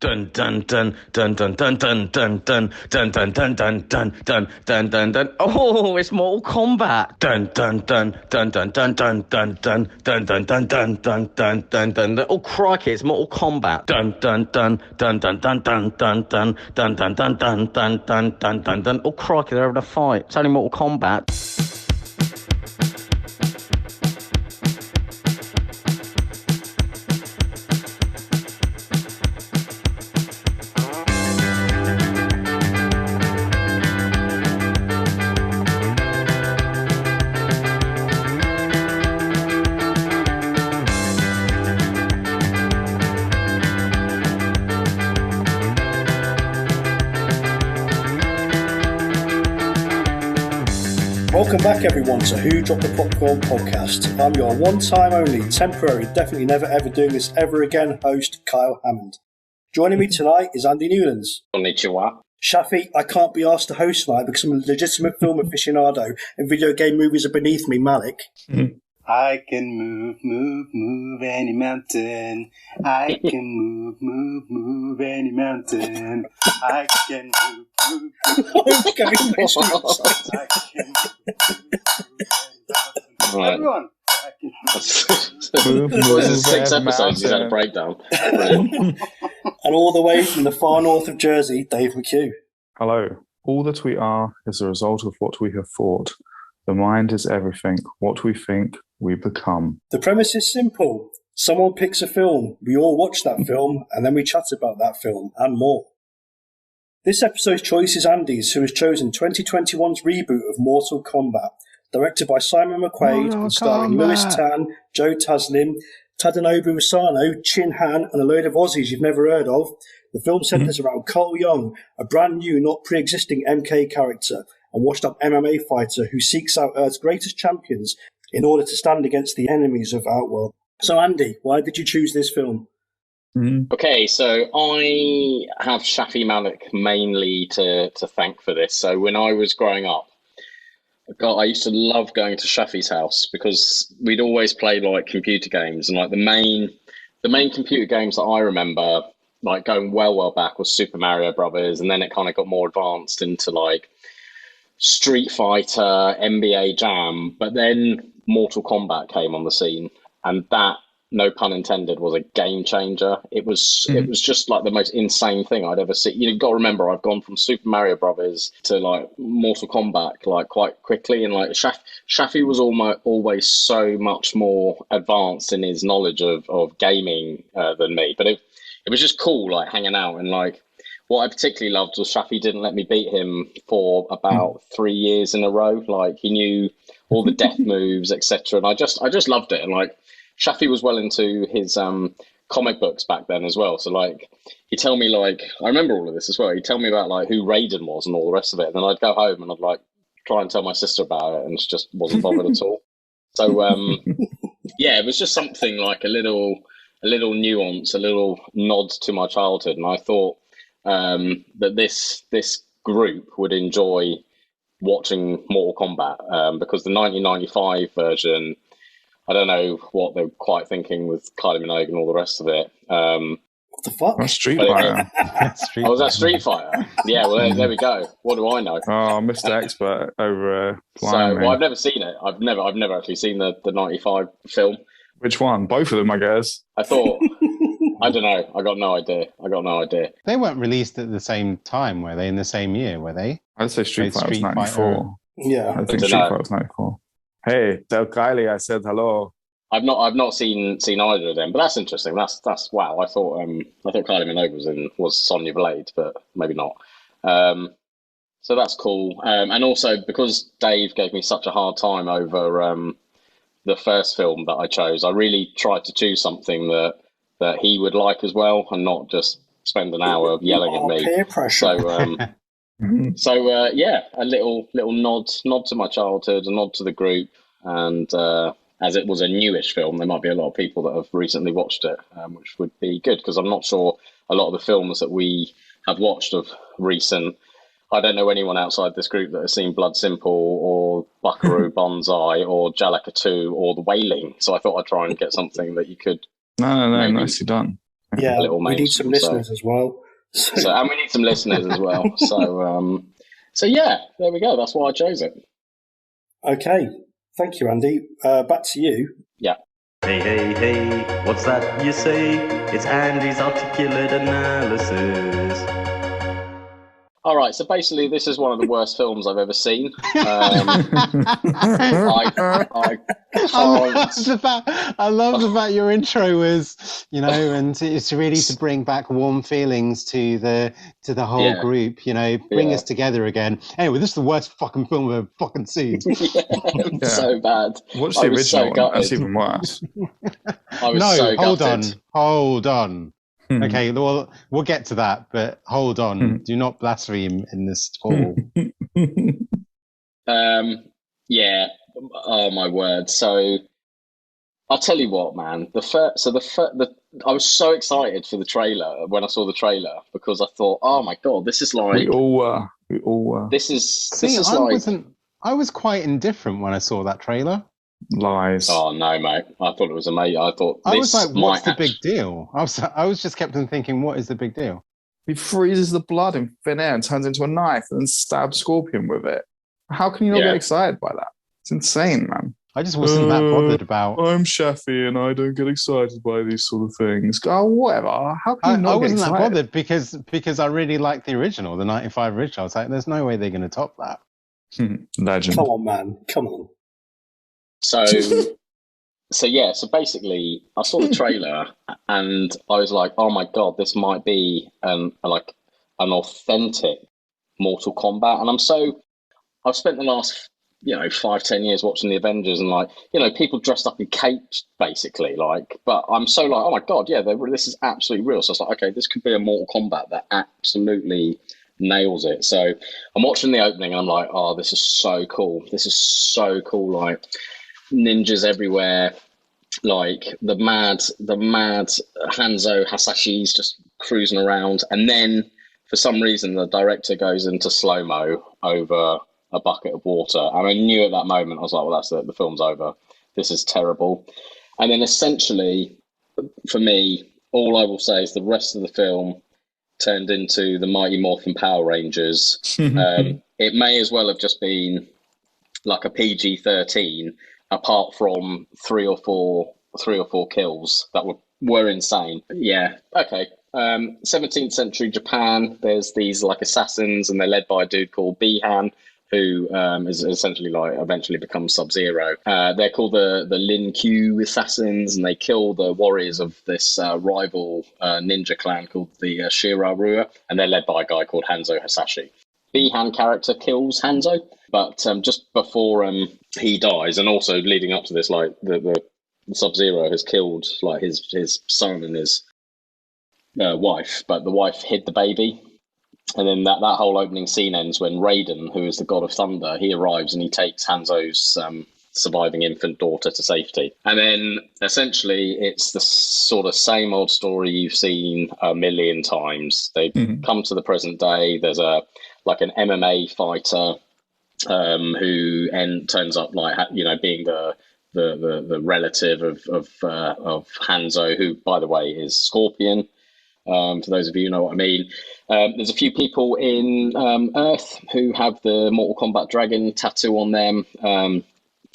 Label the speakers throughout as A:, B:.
A: Dun dun dun dun dun dun dun dun dun dun dun dun dun dun dun dun dun dun. Oh, it's Mortal Kombat. Dun dun dun dun dun dun dun dun dun dun dun dun dun dun dun dun dun. Oh crikey, it's Mortal Kombat. Dun dun dun dun dun dun dun dun dun dun dun dun dun dun dun dun dun dun. Oh crikey, they're having a fight. It's only Mortal Kombat.
B: Welcome back everyone to Who Dropped the Popcorn podcast. I'm your one time only, temporary, definitely never ever doing this ever again host, Kyle Hammond. Joining me tonight is Andy Newlands.
C: Konnichiwa.
B: Shafi, I can't be asked to host tonight because I'm a legitimate film aficionado and video game movies are beneath me, Malik.
D: I can move any mountain. I can move any mountain. I can move.
B: I can
C: Right.
D: Everyone.
C: Was it 6 episodes? You had a breakdown. Brilliant.
B: And all the way from the far north of Jersey, Dave McHugh.
E: Hello. All that we are is a result of what we have thought. The mind is everything. What we think, we become.
B: The premise is simple. Someone picks a film, we all watch that film, and then we chat about that film, and more. This episode's choice is Andy's, who has chosen 2021's reboot of Mortal Kombat, directed by Simon McQuaid and starring Lewis Tan, Joe Taslim, Tadanobu Asano, Chin Han, and a load of Aussies you've never heard of. The film centres around Cole Young, a brand new, not pre-existing MK character, a washed-up MMA fighter who seeks out Earth's greatest champions in order to stand against the enemies of Outworld. So, Andy, why did you choose this film?
C: Okay, so I have Shafi Malik mainly to thank for this. So when I was growing up, I used to love going to Shafi's house because we'd always play like computer games, and like the main computer games that I remember like going well back was Super Mario Brothers, and then it kind of got more advanced into like Street Fighter, NBA Jam, but then Mortal Kombat came on the scene, and that, no pun intended, was a game changer. It was just like the most insane thing I'd ever seen. You've got to remember, I've gone from Super Mario Brothers to like Mortal Kombat like quite quickly, and like Shafi was always so much more advanced in his knowledge of gaming than me. But it was just cool, like hanging out, and like what I particularly loved was Shafi didn't let me beat him for about 3 years in a row. Like he knew all the death moves, etc. And I just loved it. And like Shafi was well into his comic books back then as well. So like he'd tell me, like, I remember all of this as well. He'd tell me about like who Raiden was and all the rest of it. And then I'd go home and I'd like try and tell my sister about it, and she just wasn't bothered at all. So yeah, it was just something like a little nuance, a little nod to my childhood. And I thought that this group would enjoy watching Mortal Kombat because the 1995 version, I don't know what they're quite thinking with Kylie Minogue and all the rest of it.
B: What the fuck?
E: That's Street Fighter.
C: Was that Street Fighter? Yeah, well, there we go. What do I know?
E: Oh, Mr. Expert over
C: I've never seen it. I've never actually seen the 95 film.
E: Which one? Both of them, I guess.
C: I thought, I don't know. I got no idea.
F: They weren't released at the same time, were they? In the same year, were they?
E: I'd say Street Fighter was 94.
B: Yeah.
E: I think Street Fighter was 94. Hey, tell Kylie I said hello.
C: I've not seen either of them, but that's interesting. That's wow. I thought Kylie Minogue was Sonya Blade, but maybe not. So that's cool. And also because Dave gave me such a hard time over the first film that I chose, I really tried to choose something that he would like as well, and not just spend an hour yelling at me.
B: Peer pressure.
C: So yeah, a little nod to my childhood, a nod to the group, and as it was a newish film, there might be a lot of people that have recently watched it, which would be good because I'm not sure a lot of the films that we have watched of recent. I don't know anyone outside this group that has seen Blood Simple or Buckaroo Banzai or Jalaka 2 or The Wailing. So I thought I'd try and get something that you could.
E: No, nicely done.
B: Yeah,
C: a little
B: we need some
C: mainstream.
B: listeners as well.
C: So, and we need some listeners as well. So yeah, there we go. That's why I chose it.
B: Okay, thank you, Andy. Back to you.
C: Yeah.
A: Hey, hey, hey, what's that you say? It's Andy's articulate analysis.
C: All right, so basically, this is one of the worst films I've ever seen.
F: I love the fact your intro was, and it's really to bring back warm feelings to the whole group, bring us together again. Anyway, this is the worst fucking film I've ever fucking seen.
C: So bad.
E: Watch the original one. That's even worse.
F: Hold on. Okay, well, we'll get to that, but hold on. Do not blaspheme in this call.
C: Yeah. Oh my word. So I'll tell you what, man. I was so excited for the trailer when I saw the trailer because I thought, oh my god, this is like
E: We all were.
F: I was quite indifferent when I saw that trailer.
E: Lies.
C: Oh no, mate! I thought it was amazing. I
F: was like, "What's the big deal?" I was just kept on thinking, "What is the big deal?"
E: He freezes the blood in thin air and turns into a knife and then stabs Scorpion with it. How can you not get excited by that? It's insane, man.
F: I just wasn't that bothered about.
E: I'm Shafi and I don't get excited by these sort of things. Oh, whatever. How can you not
F: I wasn't
E: get
F: that
E: excited?
F: bothered because I really liked the original, the '95 original. I was like, "There's no way they're going to top that."
E: Legend.
B: Come on, man. Come on.
C: So basically, I saw the trailer and I was like, "Oh my god, this might be an authentic Mortal Kombat." And I've spent the last 5-10 years watching the Avengers and people dressed up in capes basically, but I'm so like, oh my god, yeah, this is absolutely real. So it's like, okay, this could be a Mortal Kombat that absolutely nails it. So I'm watching the opening and I'm like, oh, this is so cool. Like ninjas everywhere, like the mad Hanzo Hasashi's just cruising around, and then for some reason the director goes into slow-mo over a bucket of water, and I knew at that moment, I was like, well, that's it, the film's over, this is terrible. And then essentially for me, all I will say is the rest of the film turned into the Mighty Morphin Power Rangers. It may as well have just been like a PG-13, apart from three or four kills that were insane. Yeah, okay. 17th century Japan, there's these like assassins, and they're led by a dude called Bihan, who is essentially eventually becomes Sub-Zero. They're called the Lin Q assassins, and they kill the warriors of this rival ninja clan called the Shirarua, and they're led by a guy called Hanzo Hasashi. Bihan character kills Hanzo, but just before he dies, and also leading up to this, like the Sub-Zero has killed like his son and his wife, but the wife hid the baby. And then that whole opening scene ends when Raiden, who is the god of thunder, he arrives and he takes Hanzo's surviving infant daughter to safety. And then essentially it's the sort of same old story you've seen a million times. They've come to the present day. There's an MMA fighter who turns up being the relative of Hanzo, who by the way is Scorpion. For those of you who know what I mean. There's a few people in Earth who have the Mortal Kombat Dragon tattoo on them.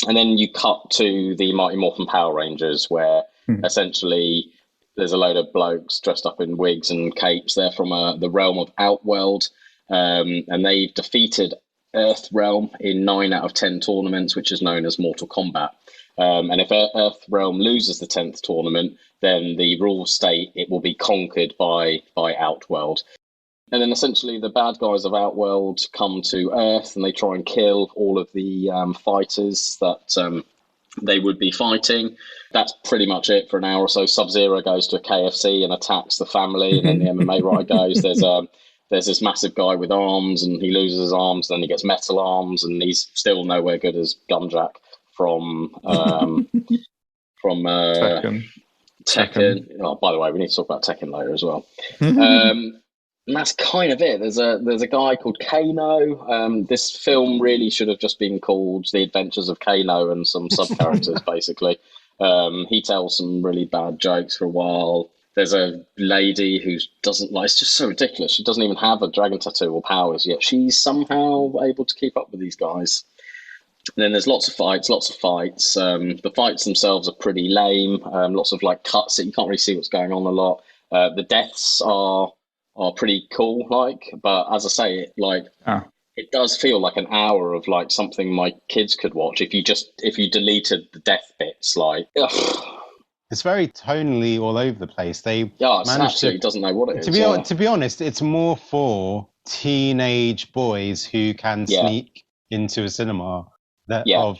C: And then you cut to the Mighty Morphin Power Rangers, where essentially there's a load of blokes dressed up in wigs and capes. They're from the realm of Outworld, and they've defeated Earthrealm in 9 out of 10 tournaments, which is known as Mortal Kombat. And if Earthrealm loses the 10th tournament, then the rules state it will be conquered by Outworld. And then essentially the bad guys of Outworld come to Earth and they try and kill all of the fighters that they would be fighting. That's pretty much it for an hour or so. Sub-Zero goes to a KFC and attacks the family, and then the MMA riot goes. There's this massive guy with arms, and he loses his arms, then he gets metal arms, and he's still nowhere good as Gunjack from Tekken. Oh, by the way, we need to talk about Tekken later as well. And that's kind of it. There's a guy called Kano. This film really should have just been called The Adventures of Kano and some sub-characters, basically. He tells some really bad jokes for a while. There's a lady who doesn't like. It's just so ridiculous. She doesn't even have a dragon tattoo or powers yet. She's somehow able to keep up with these guys. And then there's lots of fights. The fights themselves are pretty lame. Lots of like cuts that you can't really see what's going on a lot. The deaths are pretty cool, but as I say, it does feel like an hour of like something my kids could watch if you deleted the death bits.
F: It's very tonally all over the place. It
C: doesn't know what it is.
F: To be honest, it's more for teenage boys who can sneak into a cinema of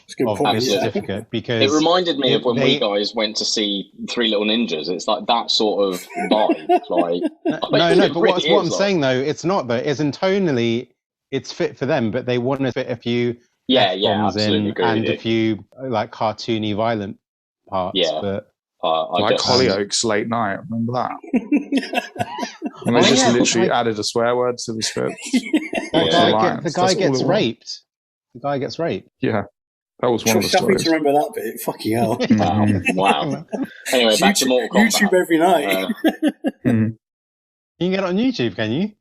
F: this certificate, because
C: it reminded me of when we guys went to see Three Little Ninjas. It's like that sort of vibe.
F: But what I'm saying though, it's not that. It's tonally, it's fit for them, but they want to fit a few
C: absolutely
F: in and a few like cartoony, violent parts.
C: Yeah.
F: But
E: like Hollyoaks Late Night, remember that? And they just literally added a swear word to the script.
F: The guy gets raped. The guy gets raped.
E: Yeah, that was one of the stories.
B: To remember that bit. Fucking hell!
C: Wow. Anyway, back to Mortal Kombat.
B: YouTube every night.
F: You can get it on YouTube, can you?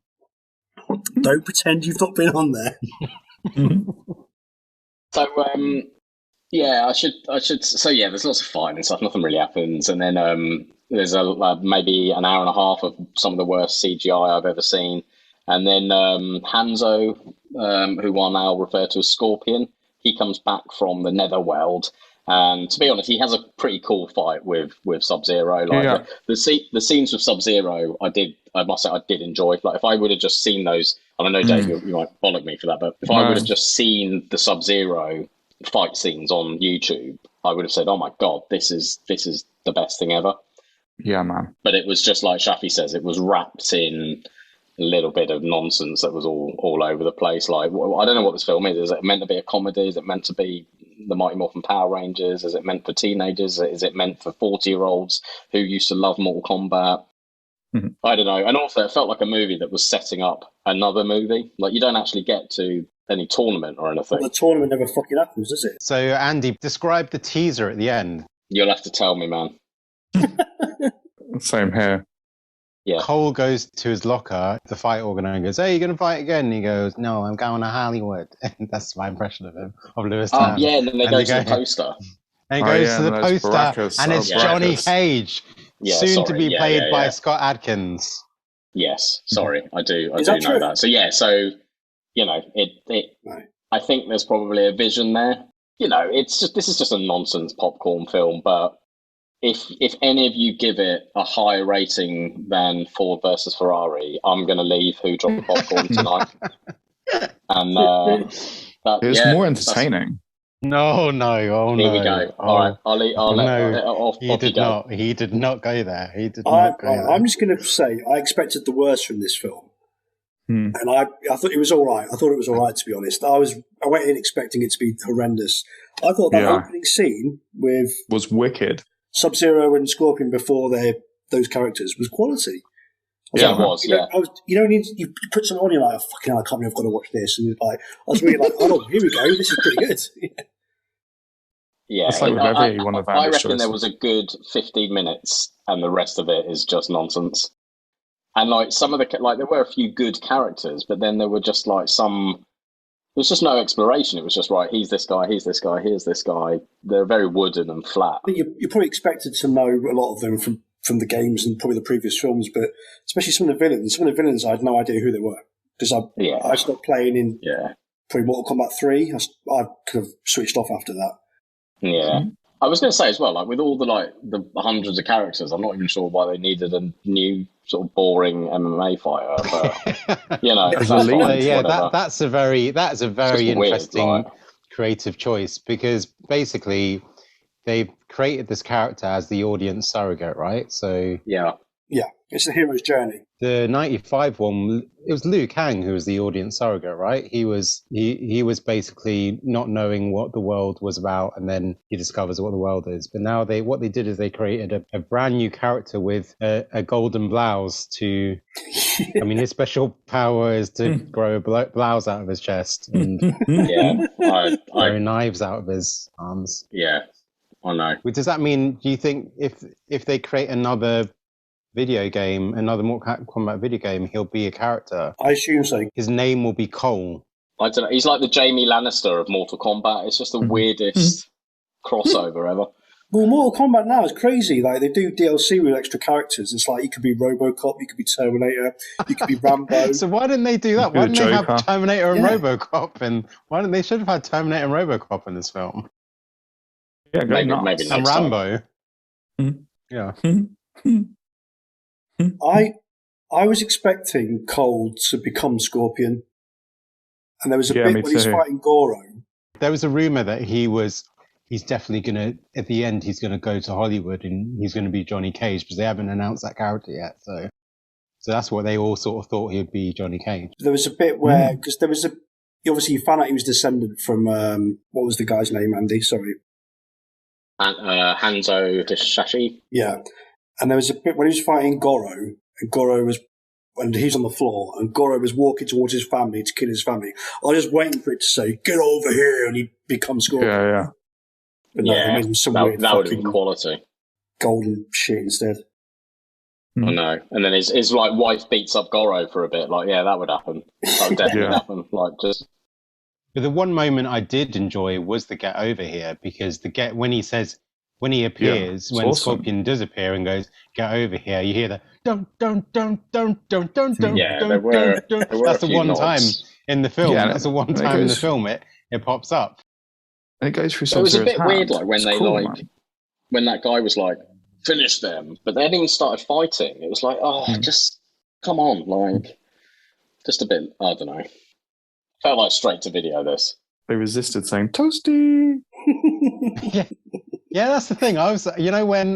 B: Don't pretend you've not been on there.
C: So, I should. So, there's lots of fighting and stuff. Nothing really happens, and then there's maybe an hour and a half of some of the worst CGI I've ever seen, and then Hanzo, who I now refer to as Scorpion, he comes back from the Netherworld, and to be honest, he has a pretty cool fight with Sub-Zero. The scenes with Sub-Zero, I must say, I did enjoy. Like, if I would have just seen those, and I know Dave, you might bollock me for that, but if I would have just seen the Sub-Zero fight scenes on YouTube, I would have said, "Oh my god, this is the best thing ever."
E: Yeah, man.
C: But it was just like Shafi says, it was wrapped in a little bit of nonsense that was all over the place. Like, I don't know what this film is. Is it meant to be a comedy? Is it meant to be the Mighty Morphin Power Rangers? Is it meant for teenagers? Is it meant for 40-year-olds who used to love Mortal Kombat?
E: Mm-hmm.
C: I don't know. And also, it felt like a movie that was setting up another movie. Like, you don't actually get to any tournament or anything.
B: Well, the tournament never fucking happens, does it?
F: So, Andy, describe the teaser at the end.
C: You'll have to tell me, man.
E: Same here.
C: Yeah.
F: Cole goes to his locker, the fight organizer, and goes, "Hey, you going to fight again?" And he goes, "No, I'm going to Hollywood." And that's my impression of him, of Lewis Tan.
C: Yeah, and then they go to the poster.
F: And he goes to the poster, and it's Johnny Cage, soon to be played by Scott Adkins.
C: Yes, sorry, I do know that. So I think there's probably a vision there. This is just a nonsense popcorn film, but if any of you give it a higher rating than Ford versus Ferrari, I'm going to leave Who Dropped the Popcorn tonight. And
E: it's more entertaining.
F: No,
C: Here we go. All right, I'll let off.
F: He did not. He did not go there. He did not go there.
B: I'm just going to say I expected the worst from this film. And I thought it was all right. I thought it was all right, to be honest. I went in expecting it to be horrendous. I thought that opening scene
E: was wicked.
B: Sub-Zero and Scorpion before those characters was quality.
C: It was.
B: You put something on, you're like, oh, fucking hell, I can't believe I've got to watch this. And I was really like, oh, here we go, this is pretty good.
C: Yeah,
E: it's like with every one of
C: I reckon there was a good 15 minutes, and the rest of it is just nonsense. And like some of there were a few good characters, but then there were just like some. There was just no exploration. It was just right. He's this guy. He's this guy. Here's this guy. They're very wooden and flat.
B: I think you're probably expected to know a lot of them from the games and probably the previous films, but especially some of the villains. Some of the villains, I had no idea who they were because I stopped playing in probably Mortal Kombat 3. I could have switched off after that.
C: Yeah. I was going to say as well, like with all the hundreds of characters, I'm not even sure why they needed a new sort of boring MMA fighter. But
F: that's a very interesting creative choice, because basically they've created this character as the audience surrogate, right? So
B: yeah, it's the hero's journey.
F: The 95 one, it was Liu Kang who was the audience surrogate, right? He was basically not knowing what the world was about, and then he discovers what the world is. But now what they did is they created a brand new character with a golden blouse to. I mean, his special power is to grow a blouse out of his chest and grow knives out of his arms.
C: Yeah, I know.
F: Does that mean? Do you think if they create another video game, another Mortal Kombat video game, he'll be a character.
B: I assume so.
F: His name will be Cole.
C: I don't know. He's like the Jamie Lannister of Mortal Kombat. It's just the weirdest crossover ever.
B: Well, Mortal Kombat now is crazy. Like, they do DLC with extra characters. It's like you could be RoboCop, you could be Terminator, you could be Rambo.
F: So why didn't they do that? Why didn't they have Terminator and RoboCop? And why didn't they should have had Terminator and RoboCop in this film?
E: Yeah,
C: maybe
F: and Rambo. Yeah.
B: I was expecting Cole to become Scorpion, and there was a bit when he's fighting Goro.
F: There was a rumor that he's definitely gonna, at the end, he's gonna go to Hollywood and he's gonna be Johnny Cage, because they haven't announced that character yet. So that's what they all sort of thought he would be, Johnny Cage.
B: There was a bit where, because there was obviously you found out he was descended from what was the guy's name, Andy? Sorry.
C: Hanzo Shashi.
B: Yeah, and there was a bit when he was fighting Goro, and he's on the floor, and Goro was walking towards his family to kill his family. I was just waiting for it to say, "Get over here," and he becomes Scorpion.
E: Yeah.
B: But no, they made him some weird
C: that would have been quality.
B: Golden shit instead.
C: I know. And then his like wife beats up Goro for a bit. Like, yeah, that would happen. That would definitely happen. Like, just.
F: But the one moment I did enjoy was the get over here, because when he appears, when awesome. Scorpion does appear and goes, "Get over here," you hear that don't.
C: Yeah, there were
F: that's the one time in the film. Yeah, that's the one time in the film it pops up.
E: And it goes through.
C: It was a bit weird, like when they cool, when that guy was like, "Finish them," but they hadn't even started fighting. It was like, just come on, like, just a bit. I don't know. Felt like straight to video. This
E: they resisted saying "Toasty."
F: Yeah, that's the thing. I was, when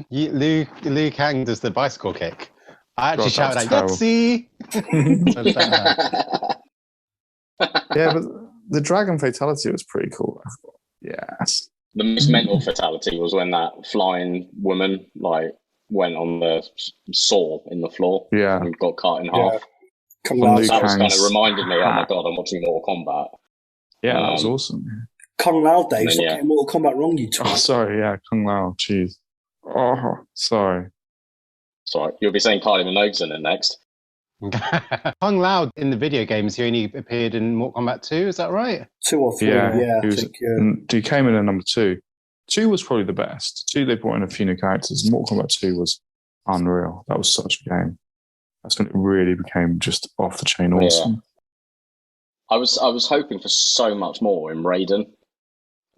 F: Liu Kang does the bicycle kick, I actually shouted out "Yahtzee!"
E: Yeah, but the dragon fatality was pretty cool. Yes.
C: The most mental fatality was when that flying woman went on the saw in the floor.
E: Yeah,
C: and got cut in half. That was kind of reminded me. Oh my god, I'm watching Mortal Kombat.
E: Yeah, that was awesome.
B: Kung Lao Dave, stop getting Mortal Kombat wrong, you twat.
E: Oh, sorry, Kung Lao, jeez. Oh, sorry.
C: Sorry, you'll be saying Kylie Minogue's in it next.
F: Kung Lao in the video games, he only appeared in Mortal Kombat 2, is that right?
B: 2 or 3, yeah.
E: He came in at number 2. 2 was probably the best. 2, they brought in a few new characters. Mortal Kombat 2 was unreal. That was such a game. That's when it really became just off the chain awesome.
C: Yeah. I was hoping for so much more in Raiden.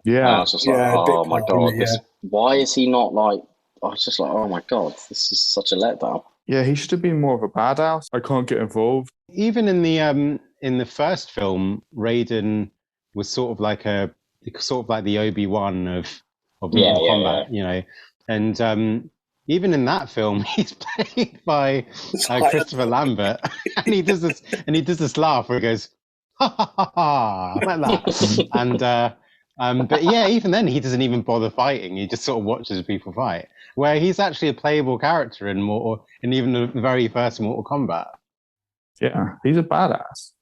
E: Yeah.
C: I was just like, oh my god, why is he not like? I was just like, oh my god, this is such a letdown.
E: Yeah, he should have been more of a badass. I can't get involved.
F: Even in the first film, Raiden was sort of like the Obi-Wan of Mortal Kombat, and even in that film, he's played by Christopher Lambert, and he does this laugh where he goes, ha ha ha ha, like that, and but yeah, even then he doesn't even bother fighting. He just sort of watches people fight. Where he's actually a playable character in even the very first Mortal Kombat.
E: Yeah, he's a badass.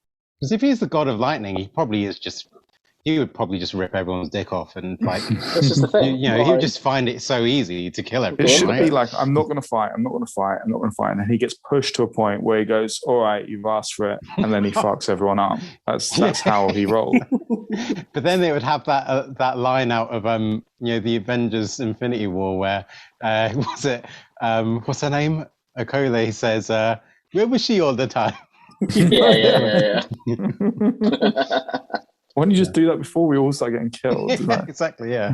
F: Because if he's the god of lightning, he would probably just rip everyone's dick off and like.
C: That's just the thing.
F: He would just find it so easy to kill everyone.
E: It should be like, I'm not going to fight, and then he gets pushed to a point where he goes, "All right, you've asked for it," and then he fucks everyone up. That's how he rolled.
F: But then they would have that line out of the Avengers Infinity War where what's her name? Okole says, "Where was she all the time?"
C: Yeah.
E: Why don't you just do that before we all start getting killed?
F: Yeah, exactly, yeah.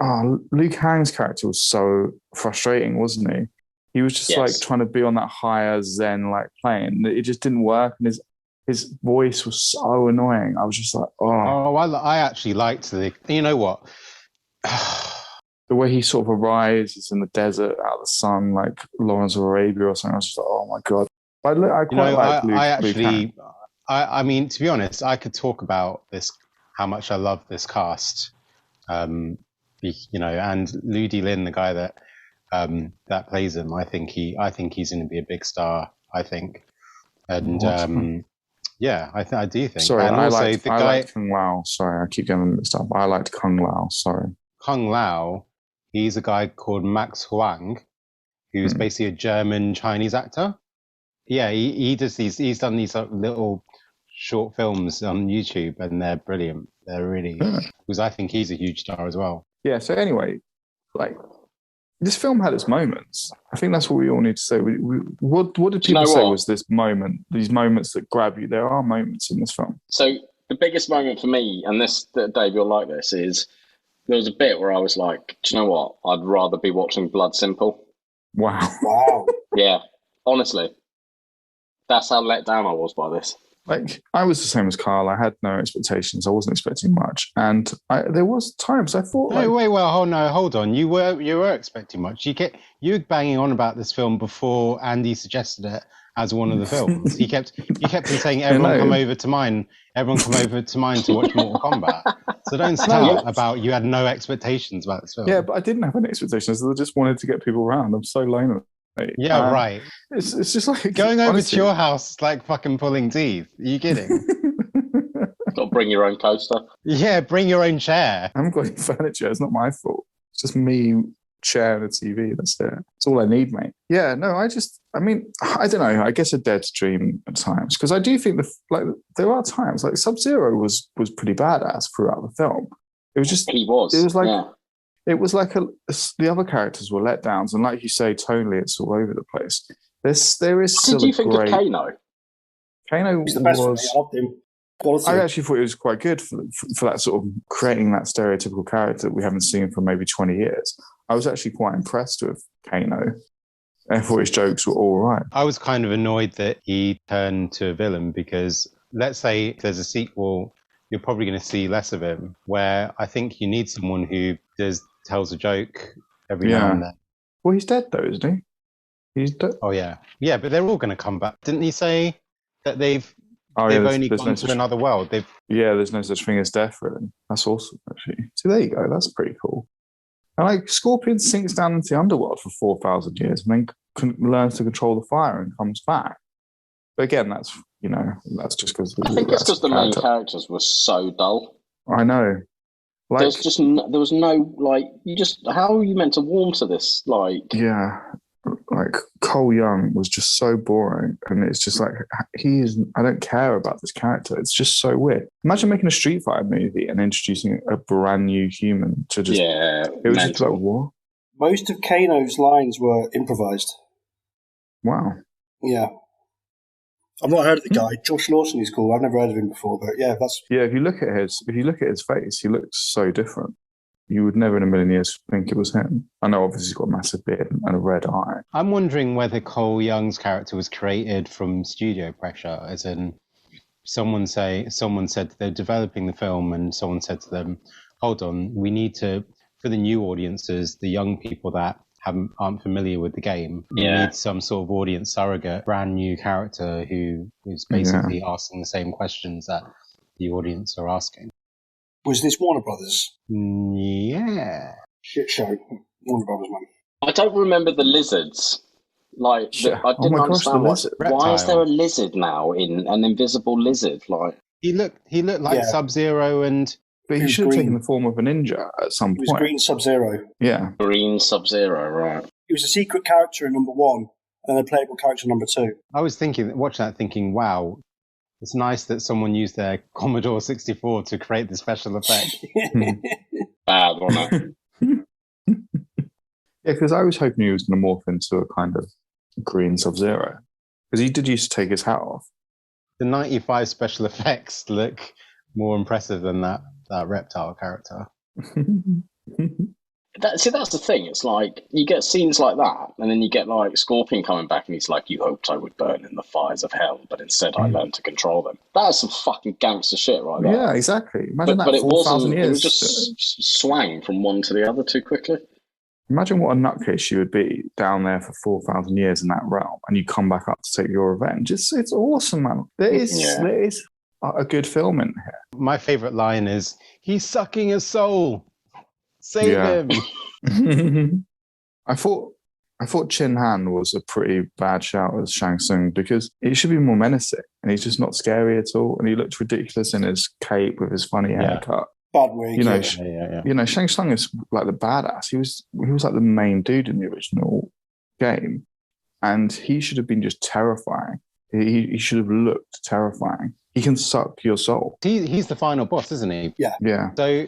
E: Oh, Liu Kang's character was so frustrating, wasn't he? He was just like trying to be on that higher Zen like plane. It just didn't work, and his voice was so annoying. I was just like,
F: I actually liked you know what?
E: The way he sort of arises in the desert out of the sun, like Lawrence of Arabia or something. I was just like, oh my god. I quite like Liu Kang.
F: I mean, to be honest, I could talk about how much I love this cast, and Ludi Lin, the guy that plays him. I think he's going to be a big star. I think, and I do think.
E: Sorry,
F: and
E: I liked Kung Lao. Sorry, I keep getting mixed up. I liked Kung Lao. Sorry,
F: Kung Lao. He's a guy called Max Huang. who's basically a German Chinese actor. Yeah, he does these. He's done these little short films on YouTube, and they're brilliant. They're really because I think he's a huge star as well.
E: Yeah. So anyway, like this film had its moments. I think that's what we all need to say. What did people say was this moment? These moments that grab you. There are moments in this film.
C: So the biggest moment for me, and this, Dave, you'll like this, is there was a bit where I was like, do you know what? I'd rather be watching Blood Simple.
E: Wow.
C: Yeah, honestly. That's how let down I was by this.
E: Like, I was the same as Carl. I had no expectations. I wasn't expecting much. And there was times I thought...
F: Hold on. You were expecting much. You were banging on about this film before Andy suggested it as one of the films. You kept on saying, everyone come over to mine to watch Mortal Kombat. So don't start about you had no expectations about this film.
E: Yeah, but I didn't have any expectations. I just wanted to get people around. I'm so lonely.
F: Yeah, right.
E: It's just like
F: going over to your house is like fucking pulling teeth. Are you kidding?
C: Got to bring your own coaster.
F: Yeah, bring your own chair.
E: I haven't got any furniture. It's not my fault. It's just me, chair, and a TV. That's it. That's all I need, mate. Yeah, no, I don't know. I guess a dead dream at times because I do think there are times like Sub-Zero was pretty badass throughout the film. It was just
C: he was.
E: It was like.
C: Yeah.
E: It was like the other characters were letdowns, and like you say, tonally, it's all over the place. There is still
C: What did you think of Kano?
E: Kano
B: He's the best for me. I loved him. Quality.
E: I actually thought it was quite good for that sort of creating that stereotypical character that we haven't seen for maybe 20 years. I was actually quite impressed with Kano. I thought his jokes were all right.
F: I was kind of annoyed that he turned to a villain because, let's say, if there's a sequel, you're probably going to see less of him. Where I think you need someone who tells a joke every now and then.
E: Well, he's dead though, isn't he? He's dead.
F: Oh yeah, but they're all going to come back. Didn't he say that they've only gone to another world?
E: There's no such thing as death for them. That's awesome, actually. So there you go. That's pretty cool. And like Scorpion sinks down into the underworld for 4,000 years and then learns to control the fire and comes back. But again, that's just because
C: I think it's because the main characters were so dull.
E: I know. Like,
C: there was no, like, how are you meant to warm to this? Like,
E: yeah, like Cole Young was just so boring, and it's just like I don't care about this character. It's just so weird. Imagine making a Street Fighter movie and introducing a brand new human to just. Yeah, it was just like what?
B: Most of Kano's lines were improvised.
E: Wow.
B: Yeah. I've not heard of the guy. Josh Lawson is cool. I've never heard of him before, but yeah, that's...
E: Yeah, if you look at his face, he looks so different. You would never in a million years think it was him. I know obviously he's got a massive beard and a red eye.
F: I'm wondering whether Cole Young's character was created from studio pressure, as in someone said they're developing the film and someone said to them, hold on, we need to, for the new audiences, the young people that aren't familiar with the game. You need some sort of audience surrogate, brand new character who is basically asking the same questions that the audience are asking.
B: Was this Warner Brothers?
F: Yeah.
B: Shit show. Warner Brothers, man.
C: I don't remember the lizards. Like, I didn't understand why is there a lizard now in an invisible lizard? Like,
F: he looked like Sub-Zero and.
E: But he should have taken the form of a ninja at some point.
B: He was Green Sub-Zero.
E: Yeah.
C: Green Sub-Zero, right.
B: He was a secret character in number 1 and a playable character in number 2.
F: I was watching that thinking, wow, it's nice that someone used their Commodore 64 to create the special effect.
C: Bad, wasn't it?
E: Yeah, because I was hoping he was going to morph into a kind of green Sub-Zero. Because he did used to take his hat off.
F: The 95 special effects look more impressive than that reptile character.
C: That's the thing. It's like you get scenes like that, and then you get like Scorpion coming back, and he's like, "You hoped I would burn in the fires of hell, but instead I learned to control them." That's some fucking gangster shit, right there.
E: Yeah, exactly. Imagine
C: but it
E: 4,000 years.
C: It was just swang from one to the other too quickly.
E: Imagine what a nutcase you would be down there for 4,000 years in that realm, and you come back up to take your revenge. It's awesome, man. There is a good film in here.
F: My favourite line is, "He's sucking a soul. Save him."
E: I thought Chin Han was a pretty bad shout as Shang Tsung because he should be more menacing, and he's just not scary at all, and he looked ridiculous in his cape with his funny haircut.
B: Bad wig.
E: You know, Shang Tsung is like the badass. He was like the main dude in the original game, and he should have been just terrifying. He should have looked terrifying. He can suck your soul.
F: He's the final boss, isn't he?
E: Yeah.
F: So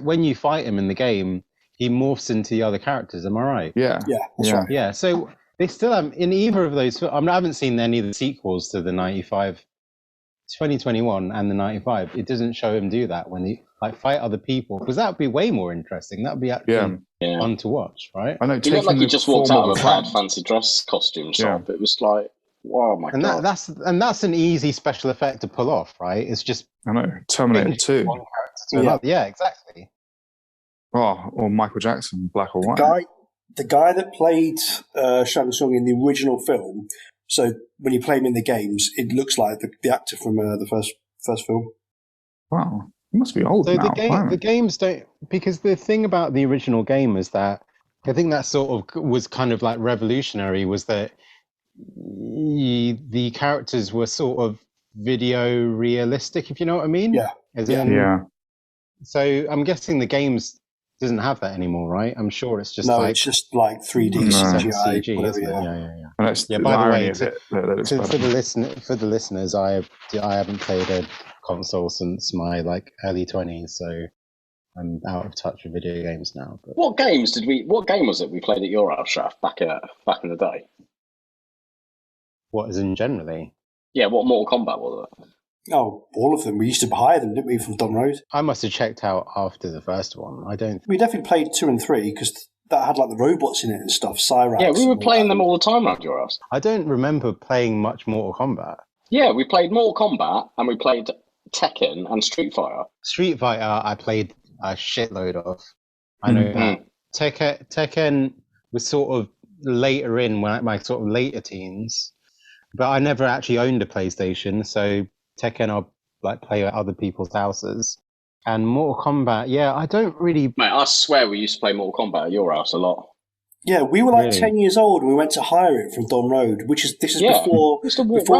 F: when you fight him in the game, he morphs into the other characters. Am I right?
E: Yeah.
B: That's right.
F: Yeah. So they still have in either of those. I haven't seen any of the sequels to the 2021 and the 95. It doesn't show him do that when he fight other people, because that would be way more interesting. That would be actually fun to watch, right?
E: I know.
C: He looked like he just walked out of a bad fancy dress costume shop. It was like, oh my god!
F: That's an easy special effect to pull off, right? It's just
E: Terminator 2.
F: One character to another. Yeah, exactly.
E: Oh, or Michael Jackson, Black or White.
B: The guy that played Shang Tsung in the original film. So when you play him in the games, it looks like the actor from the first film.
E: Wow, he must be old now.
F: The games don't, because the thing about the original game is that I think that sort of was kind of like revolutionary, was that the characters were sort of video realistic, if you know what I mean.
B: Yeah.
F: So I'm guessing the games doesn't have that anymore, right? I'm sure it's just
B: it's just like 3D CGI. Whatever,
F: yeah.
E: And that's
F: by the way, for the listeners, I haven't played a console since my early 20s, so I'm out of touch with video games now. But
C: what game was it we played at your house, Shaf, back in the day?
F: What is in generally?
C: Yeah, what Mortal Kombat was it?
B: Oh, all of them. We used to hire them, didn't we, from Don Road?
F: I must have checked out after the first one.
B: We definitely played 2 and 3 because that had the robots in it and stuff. Cyrax.
C: Yeah, we were playing them all the time around your house.
F: I don't remember playing much Mortal Kombat.
C: Yeah, we played Mortal Kombat and we played Tekken and Street Fighter.
F: Street Fighter, I played a shitload of. I know that. Tekken was sort of later in my sort of later teens, but I never actually owned a PlayStation, so Tekken I'll play at other people's houses. And Mortal Kombat, I don't really...
C: Mate, I swear we used to play Mortal Kombat at your house a lot.
B: Yeah, we were 10 years old and we went to hire it from Don Road, this is before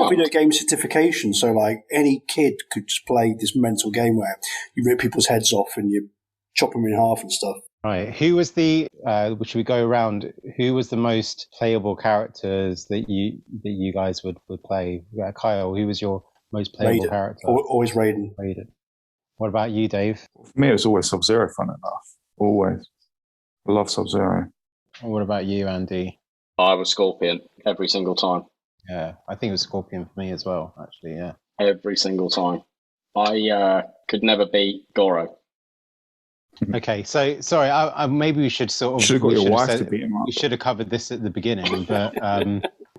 B: video game certification, so any kid could just play this mental game where you rip people's heads off and you chop them in half and stuff.
F: Right. Who was should we go around, who was the most playable characters that you guys would play? Kyle, who was your most playable character?
B: Always Raiden.
F: What about you, Dave?
E: For me, it was always Sub-Zero, fun enough. Always. I love Sub-Zero.
F: What about you, Andy?
C: I was Scorpion every single time.
F: Yeah, I think it was Scorpion for me as well, actually, yeah.
C: Every single time. I could never beat Goro.
F: Okay, so sorry, maybe we should sort of...
E: Should have got your wife to beat him up.
F: We should have covered this at the beginning, but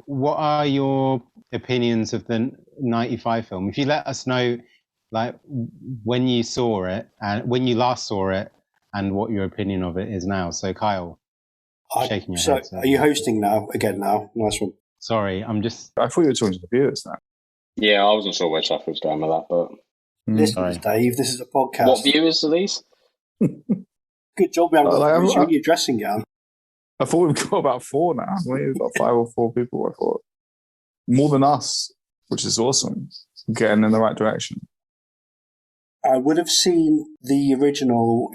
F: what are your opinions of the 95 film? If you let us know, when you saw it, and when you last saw it, and what your opinion of it is now. So, Kyle, shaking your head.
B: Are you hosting now? Again now? Nice one.
F: Sorry, I'm just...
E: I thought you were talking to the viewers now.
C: Yeah, I wasn't sure where Chaff was going with that, but...
B: Listeners, Dave, this is a podcast.
C: What viewers are these?
B: Good job, man. You're in your dressing gown.
E: I thought we've got about 4 now. We've got 5 or 4 people, I thought. More than us, which is awesome. Getting in the right direction.
B: I would have seen the original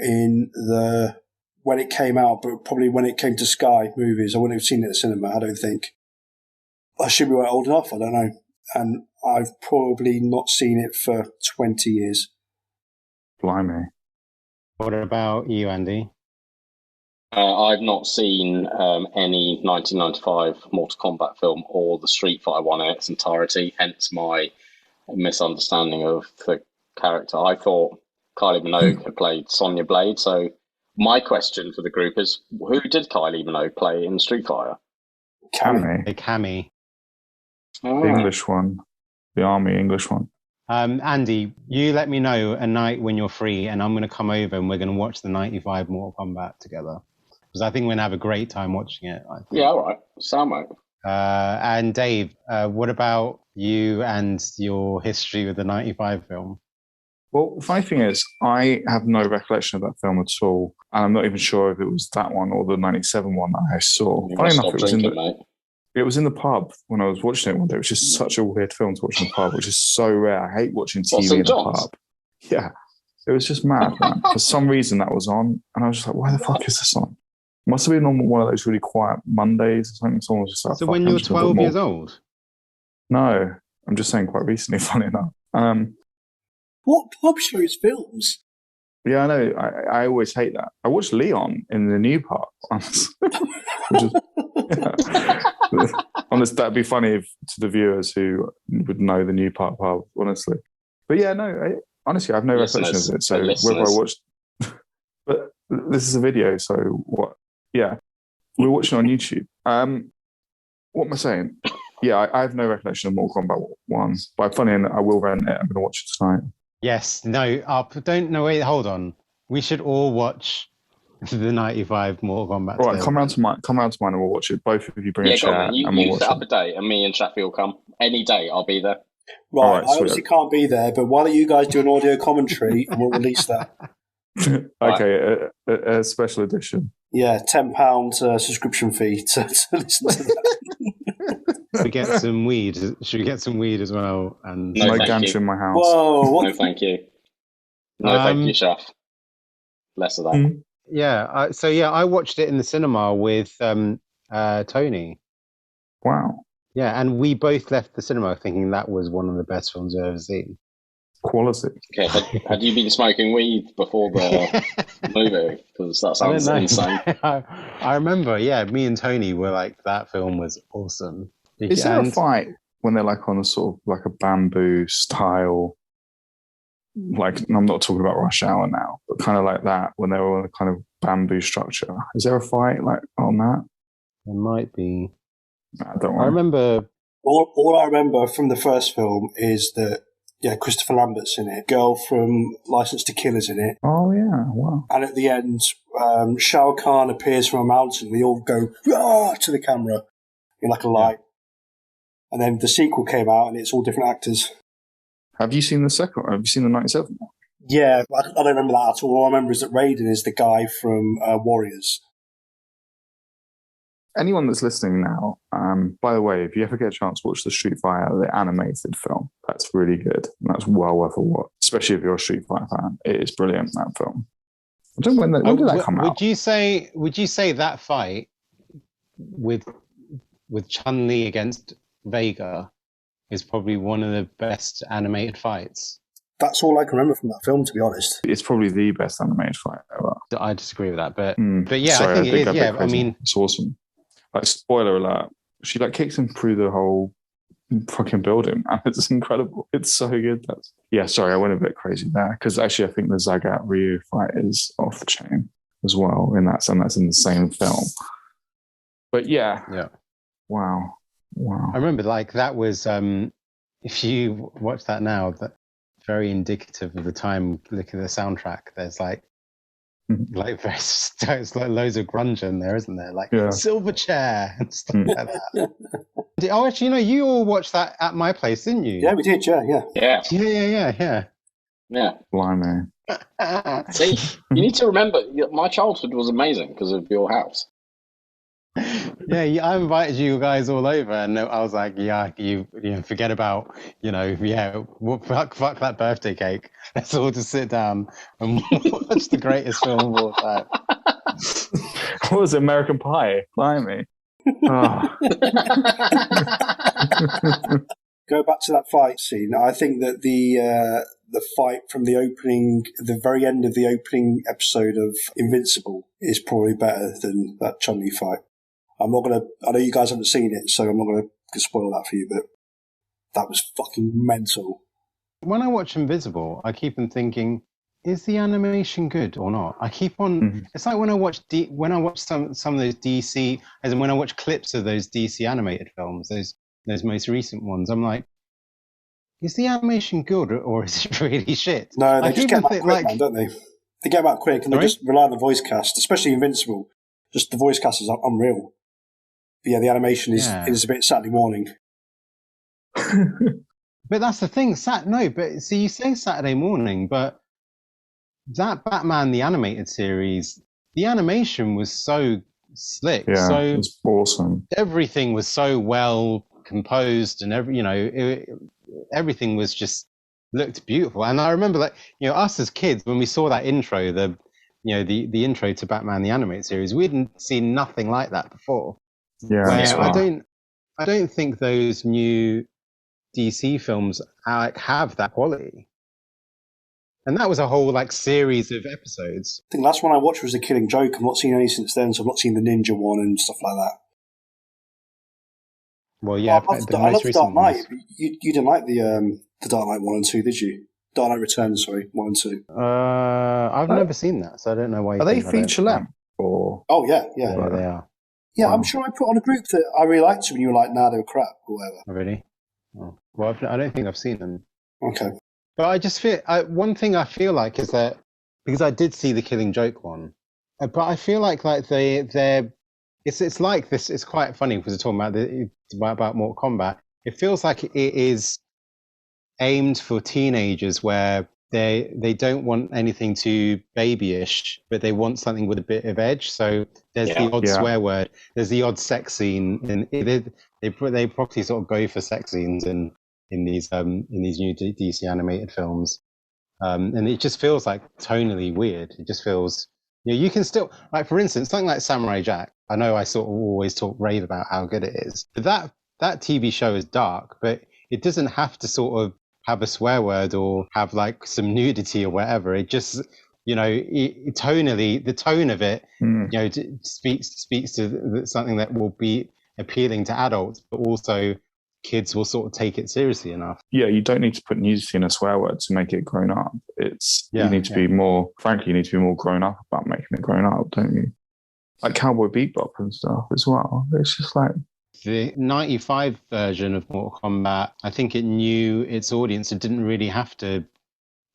B: when it came out, but probably when it came to Sky Movies. I wouldn't have seen it at the cinema, I don't think. I should be old enough, I don't know. And I've probably not seen it for 20 years.
E: Blimey.
F: What about you, Andy?
C: I've not seen any 1995 Mortal Kombat film or the Street Fighter one in its entirety, hence my misunderstanding of the character. I thought Kylie Minogue had played Sonya Blade, so my question for the group is, who did Kylie Minogue play in Street Fighter?
F: Cammy.
E: The English one. The Army English one.
F: Andy, you let me know a night when you're free, and I'm going to come over and we're going to watch the 95 Mortal Kombat together. Because I think we're going to have a great time watching it.
C: Yeah, all right. Sound mate.
F: And Dave, what about you and your history with the 95 film?
E: Well, the funny thing is, I have no recollection of that film at all. And I'm not even sure if it was that one or the 97 one that I saw. Funny enough, it was in the pub when I was watching it one day. It was just such a weird film to watch in the pub, which is so rare. I hate watching TV in the pub. Yeah. It was just mad, man. For some reason that was on. And I was just like, why the fuck is this on? Must have been on one of those really quiet Mondays or something. Someone was just like,
F: so when you were 12 years old?
E: No, I'm just saying quite recently, funny enough.
B: What pub shows films?
E: Yeah, I know. I always hate that. I watched Leon in the new part once. Which is, honestly, that'd be funny to the viewers who would know the new part pub, honestly. But yeah, no, honestly, I have no recollection of it. So whether I watched... But this is a video, so what? Yeah, we're watching on YouTube. What am I saying? Yeah, I have no recollection of Mortal Kombat 1. But funny enough, I will rent it. I'm going to watch it tonight.
F: Yes, no, wait, hold on. We should all watch the 95 Mortal Kombat.
E: Right, come round to mine and we'll watch it. Both of you bring a chair and we'll watch
C: set up a date and me and Shafi will come. Any day, I'll be there.
B: Right, I obviously can't be there, but why don't you guys do an audio commentary and we'll release that?
E: Okay, a special edition.
B: Yeah, £10 subscription fee to listen to that.
F: We get some weed. Should we get some weed as well? And
C: no,
E: gantry in my house.
B: Whoa! What?
C: No, thank you. No, thank you, Shaf. Less of that.
F: Yeah. I watched it in the cinema with Tony.
E: Wow.
F: Yeah, and we both left the cinema thinking that was one of the best films I've ever seen.
E: Quality.
C: Okay, had you been smoking weed before the movie? Because that sounds insane.
F: I remember, yeah, me and Tony were like, that film was awesome.
E: Is there a fight when they're like on a sort of like a bamboo style, like, I'm not talking about Rush Hour now, but kind of like that, when they were on a kind of bamboo structure? Is there a fight like on that?
F: There might be.
E: Don't worry.
F: I remember.
B: All I remember from the first film is that, yeah, Christopher Lambert's in it. Girl from License to Kill is in it.
E: Oh, yeah, wow.
B: And at the end, Shao Kahn appears from a mountain. We all go, "Rah!" to the camera in like a light. And then the sequel came out and it's all different actors.
E: Have you seen the second one? Have you seen the 97 one?
B: Yeah, I don't remember that at all. All I remember is that Raiden is the guy from Warriors.
E: Anyone that's listening now, by the way, if you ever get a chance to watch the Street Fighter, the animated film, that's really good. And that's well worth a watch, especially if you're a Street Fighter fan. It is brilliant, that film. I don't know when did that come out?
F: Would you say that fight with Chun-Li against Vega is probably one of the best animated fights?
B: That's all I can remember from that film, to be honest.
E: It's probably the best animated fight ever.
F: I disagree with that, but yeah,
E: sorry,
F: I think it is. Yeah, I mean,
E: it's awesome. Like, spoiler alert, she like kicks him through the whole fucking building, and it's incredible. It's so good. Sorry, I went a bit crazy there, because actually I think the Zagat Ryu fight is off the chain as well in that, and that's in the same film. But yeah. Wow.
F: I remember like that was if you watch that now, that very indicative of the time. Look at the soundtrack. There's like it's like loads of grunge in there, isn't there? Like Silverchair and stuff like that. Oh, actually, you all watched that at my place, didn't you?
B: Yeah, we did. Yeah.
E: Blimey.
C: See, you need to remember, my childhood was amazing because of your house.
F: Yeah, I invited you guys all over, and I was like, you forget about, fuck that birthday cake. Let's all just sit down and watch the greatest film of all time.
E: What was it, American Pie? Blimey. Oh.
B: Go back to that fight scene. I think that the fight from the very end of the opening episode of Invincible is probably better than that Chun-Li fight. I know you guys haven't seen it, so I'm not going to spoil that for you, but that was fucking mental.
F: When I watch Invisible, I keep on thinking, is the animation good or not? I keep on. It's like when I watch some of those DC, as in when I watch clips of those DC animated films, those most recent ones, I'm like, is the animation good or is it really shit?
B: No, they just get them out quick, man, don't they? They get them out quick, and they just rely on the voice cast, especially Invincible. Just the voice cast is unreal. But yeah, the animation is a bit Saturday morning.
F: But that's the thing, but see, you say Saturday morning, but that Batman the Animated Series, the animation was so slick, so
E: it was awesome.
F: Everything was so well composed, and everything was just looked beautiful. And I remember, us as kids, when we saw that intro, the intro to Batman the Animated Series, we hadn't seen nothing like that before.
E: Yeah,
F: I don't think those new DC films have that quality. And that was a whole series of episodes.
B: I think the last one I watched was The Killing Joke. I've not seen any since then, so I've not seen the Ninja one and stuff like that.
F: Well, yeah,
B: I love The Dark Knight. You didn't like the Dark Knight 1 and 2, did you? Dark Knight Returns, sorry, 1 and 2.
F: I've never seen that, so I don't know why.
E: Are they feature length? Or
B: oh yeah,
F: they are.
B: Yeah, wow. I'm sure I put on a group that I really liked them, and you were like, "Nah, they were crap," or whatever.
F: Oh, really? Oh. Well, I don't think I've seen them.
B: Okay.
F: But I just feel one thing I feel like is that because I did see the Killing Joke one, but I feel like they're it's like this. It's quite funny because we're talking about Mortal Kombat. It feels like it is aimed for teenagers where they don't want anything too babyish, but they want something with a bit of edge. So there's the odd swear word, there's the odd sex scene, and they probably sort of go for sex scenes in these new DC animated films, and it just feels tonally weird. It just feels you can still for instance something like Samurai Jack. I know I sort of always rave about how good it is, but that TV show is dark, but it doesn't have to sort of have a swear word or have some nudity or whatever. It just, tonally, the tone of it, speaks to something that will be appealing to adults, but also kids will sort of take it seriously enough.
E: Yeah, you don't need to put nudity in a swear word to make it grown up. You need to be more, frankly, you need to be more grown up about making it grown up, don't you? Like Cowboy Bebop and stuff as well. It's just
F: the 95 version of Mortal Kombat, I think it knew its audience. It didn't really have to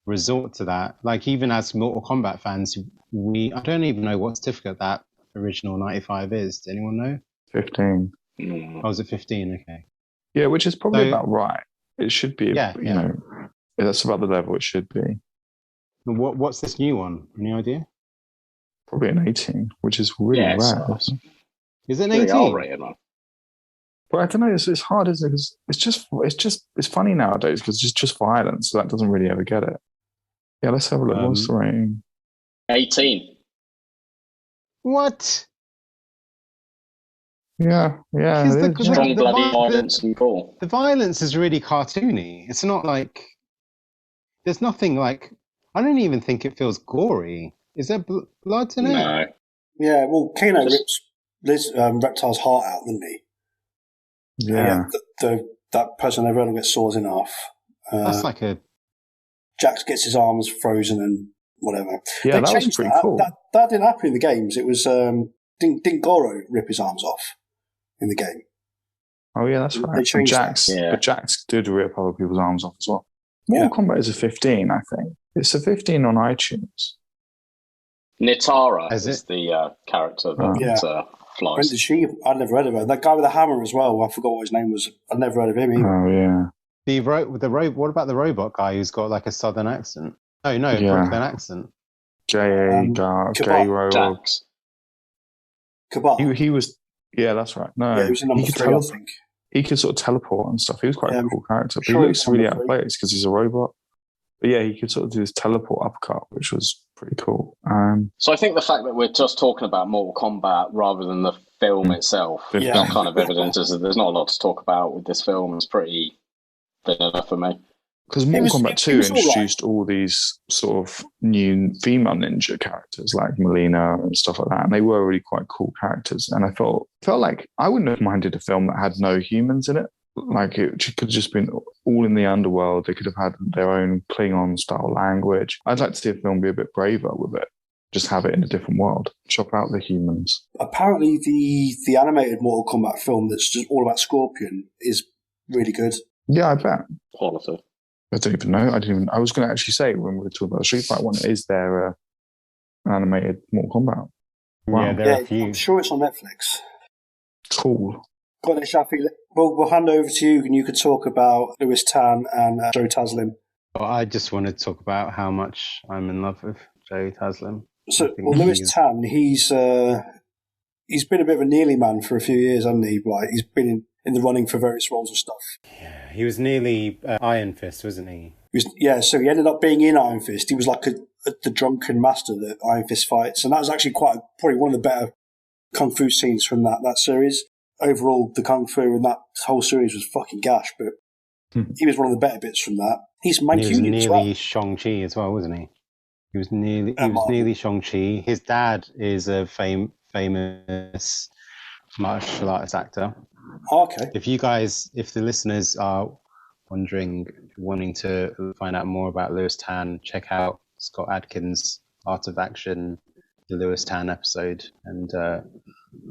F: resort to that. Even as Mortal Kombat fans, I don't even know what certificate that original 95 is. Does anyone know?
E: 15.
F: Oh, was it 15? Okay.
E: Yeah, which is probably about right. It should be, that's about the level it should be.
F: What's this new one? Any idea?
E: Probably an 18, which is really rare.
F: Is it an 18?
E: But I don't know. It's hard, isn't it? Because it's funny nowadays because it's just violence, so that doesn't really ever get it. Yeah, let's have a look. What's the rating?
C: 18.
F: What?
E: Yeah.
C: Strong bloody violence and gore.
F: The violence is really cartoony. It's not there's nothing I don't even think it feels gory. Is there blood in it?
C: No.
B: Yeah, well, Kano rips Reptile's heart out, doesn't he?
E: Yeah.
B: That person over there gets saws in half.
F: That's
B: Jax gets his arms frozen and whatever.
E: Yeah, that was pretty cool.
B: That didn't happen in the games. It was didn't Goro rip his arms off in the game?
E: Oh yeah, that's right. But Jax did rip other people's arms off as well. Mortal Kombat is a 15, I think. It's a 15 on iTunes.
C: Nitara is the character that flies.
B: When did she? I'd never heard of her. That guy with the hammer as well. I forgot what his name was. I'd never heard of him either.
E: Oh yeah.
F: What about the robot guy who's got a southern accent? Oh no, Brooklyn accent.
B: Kabat.
E: He was. Yeah, that's right. No,
B: he was in number 3, I think.
E: He could sort of teleport and stuff. He was quite a cool character. But he looks really out of place because he's a robot. But yeah, he could sort of do this teleport uppercut, which was pretty cool.
C: So I think the fact that we're just talking about Mortal Kombat rather than the film itself, that kind of evidence is that there's not a lot to talk about with this film. It's pretty vanilla for me.
E: Because Mortal Kombat 2 introduced all these sort of new female ninja characters like Melina and stuff like that. And they were really quite cool characters. And I felt like I wouldn't have minded a film that had no humans in it. Like it could have just been all in the underworld. They could have had their own Klingon style language. I'd like to see a film be a bit braver with it. Just have it in a different world. Chop out the humans.
B: Apparently the animated Mortal Kombat film that's just all about Scorpion is really good.
E: Yeah, I bet.
C: Quality.
E: I don't even know. I was going to actually say when we were talking about the Street Fighter one, is there an animated Mortal Kombat?
F: Wow. Yeah, there are a few.
B: I'm sure it's on Netflix.
E: Cool.
B: Got it, Shafi. We'll hand over to you and you could talk about Lewis Tan and Joe Taslim.
F: Well, I just want to talk about how much I'm in love with Joe Taslim.
B: So, Lewis Tan, he's been a bit of a nearly man for a few years, hasn't he? He's been in the running for various roles and stuff.
F: Yeah, he was nearly Iron Fist, wasn't he?
B: So he ended up being in Iron Fist. He was like the drunken master that Iron Fist fights, and that was actually probably one of the better kung fu scenes from that series. Overall, the kung fu in that whole series was fucking gash, but he was one of the better bits from that. He's Mancunian as well.
F: He was nearly Shang-Chi as well, wasn't he? He was nearly Shang-Chi. His dad is a famous martial arts actor.
B: Oh, okay.
F: If the listeners are wanting to find out more about Lewis Tan, check out Scott Adkins' Art of Action, the Lewis Tan episode, and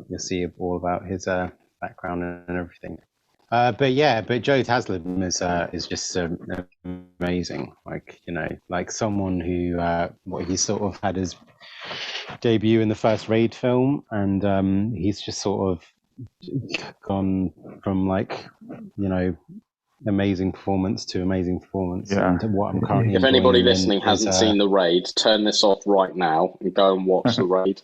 F: you'll see all about his background and everything. But Joe Taslim is just amazing. Like someone who he sort of had his debut in the first Raid film, and he's just sort of gone from amazing performance to amazing performance.
E: Yeah.
F: And what I'm currently
C: if anybody listening hasn't seen the Raid, turn this off right now and go and watch the Raid.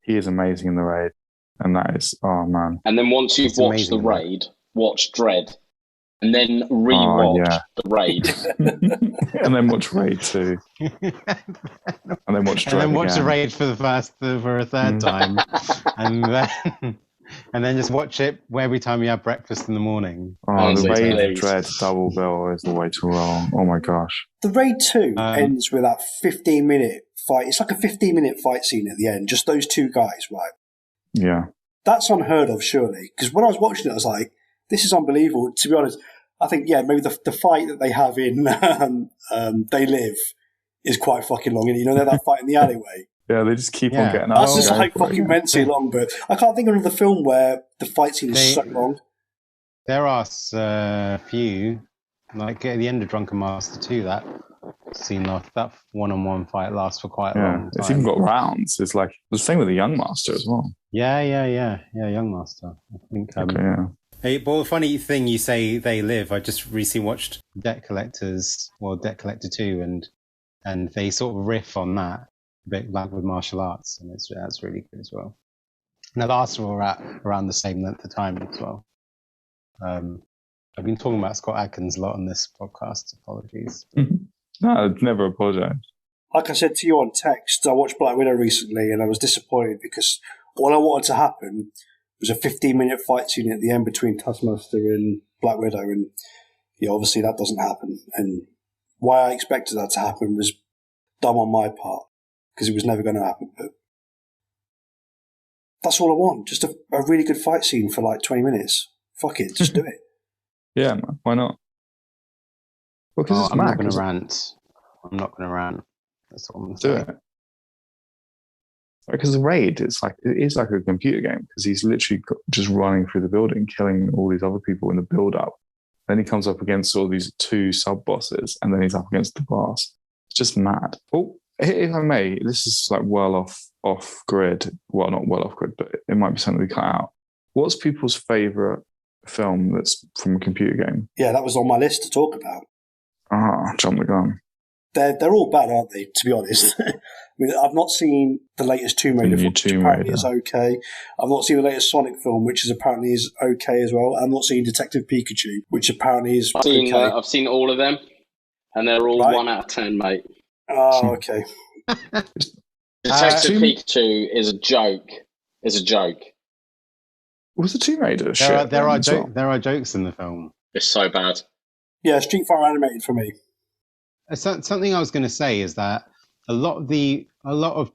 E: He is amazing in the Raid, and that is man.
C: And then once you've watched the Raid, watch Dread, and then rewatch the Raid,
E: and then watch Raid 2, and then watch Dread,
F: and then watch
E: again.
F: the Raid for a third time, and then just watch it every time you have breakfast in the morning.
E: The Raid Dread double bill is the way to roll. Oh my gosh!
B: The Raid 2 ends with that 15-minute fight. It's like a 15-minute fight scene at the end. Just those two guys, right?
E: Yeah.
B: That's unheard of, surely. Because when I was watching it, I was like, this is unbelievable. To be honest, I think, maybe the fight that they have in They Live is quite fucking long. And you know, that fight in the alleyway.
E: Yeah, they just keep on getting up.
B: That's just like fucking mentally long, but I can't think of another film where the fight scene is so long.
F: There are a few, like at the end of Drunken Master 2, that scene, that one-on-one fight lasts for quite a long time.
E: It's even got rounds. It's like the same with the Young Master as well.
F: Yeah, Young Master. I think. Hey, but the funny thing you say They Live, I just recently watched Debt Collector 2, and they sort of riff on that, a bit like with martial arts, and that's really good as well. And the last one were at around the same length of time as well. I've been talking about Scott Adkins a lot on this podcast. Apologies.
E: No, I'd never apologise.
B: Like I said to you on text, I watched Black Widow recently, and I was disappointed because all I wanted to happen was a 15-minute fight scene at the end between Taskmaster and Black Widow, and obviously that doesn't happen. And why I expected that to happen was dumb on my part, because it was never going to happen. But that's all I want, just a really good fight scene for like 20 minutes. Fuck it, just do it.
E: Yeah, man, why not? Well, because
F: I'm not going to rant. I'm not going to rant. That's what I'm going to say.
E: Do it. Because the Raid, it is like a computer game, because he's literally just running through the building, killing all these other people in the build-up. Then he comes up against all these two sub-bosses, and then he's up against the boss. It's just mad. Oh, if I may, this is like well off grid. Well, not well off grid, but it might be something we cut out. What's people's favourite film that's from a computer game?
B: Yeah, that was on my list to talk about.
E: Jump the gun.
B: They're all bad, aren't they, to be honest? I mean, I've not seen the latest Tomb Raider film, which apparently is okay. I've not seen the latest Sonic film, which apparently is okay as well. I've not seen Detective Pikachu, which apparently is okay.
C: I've seen all of them, and they're all 1 out of 10, mate.
B: Oh, okay.
C: Detective Pikachu is a joke.
E: Was the Tomb Raider
F: there are jokes in the film.
C: It's so bad.
B: Yeah, Street Fighter animated for me.
F: Something I was going to say is that a lot of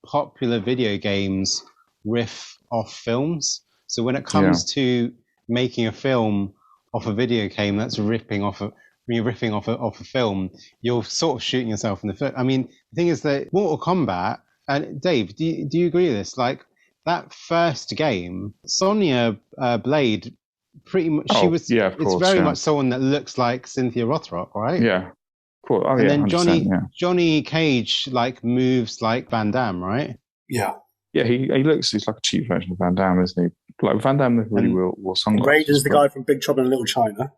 F: popular video games riff off films. So when it comes to making a film off a video game that's riffing off a film, you're sort of shooting yourself in the foot. I mean, the thing is that Mortal Kombat, and Dave, do you agree with this? Like that first game, Sonya Blade, pretty much it's very much someone that looks like Cynthia Rothrock, right?
E: Yeah. Cool. Oh,
F: and then Johnny Cage moves like Van Damme, right?
B: Yeah.
E: Yeah, he's like a cheap version of Van Damme, isn't he? Like Van Damme really wore sunglasses.
B: Raider's the guy from Big Trouble in Little China.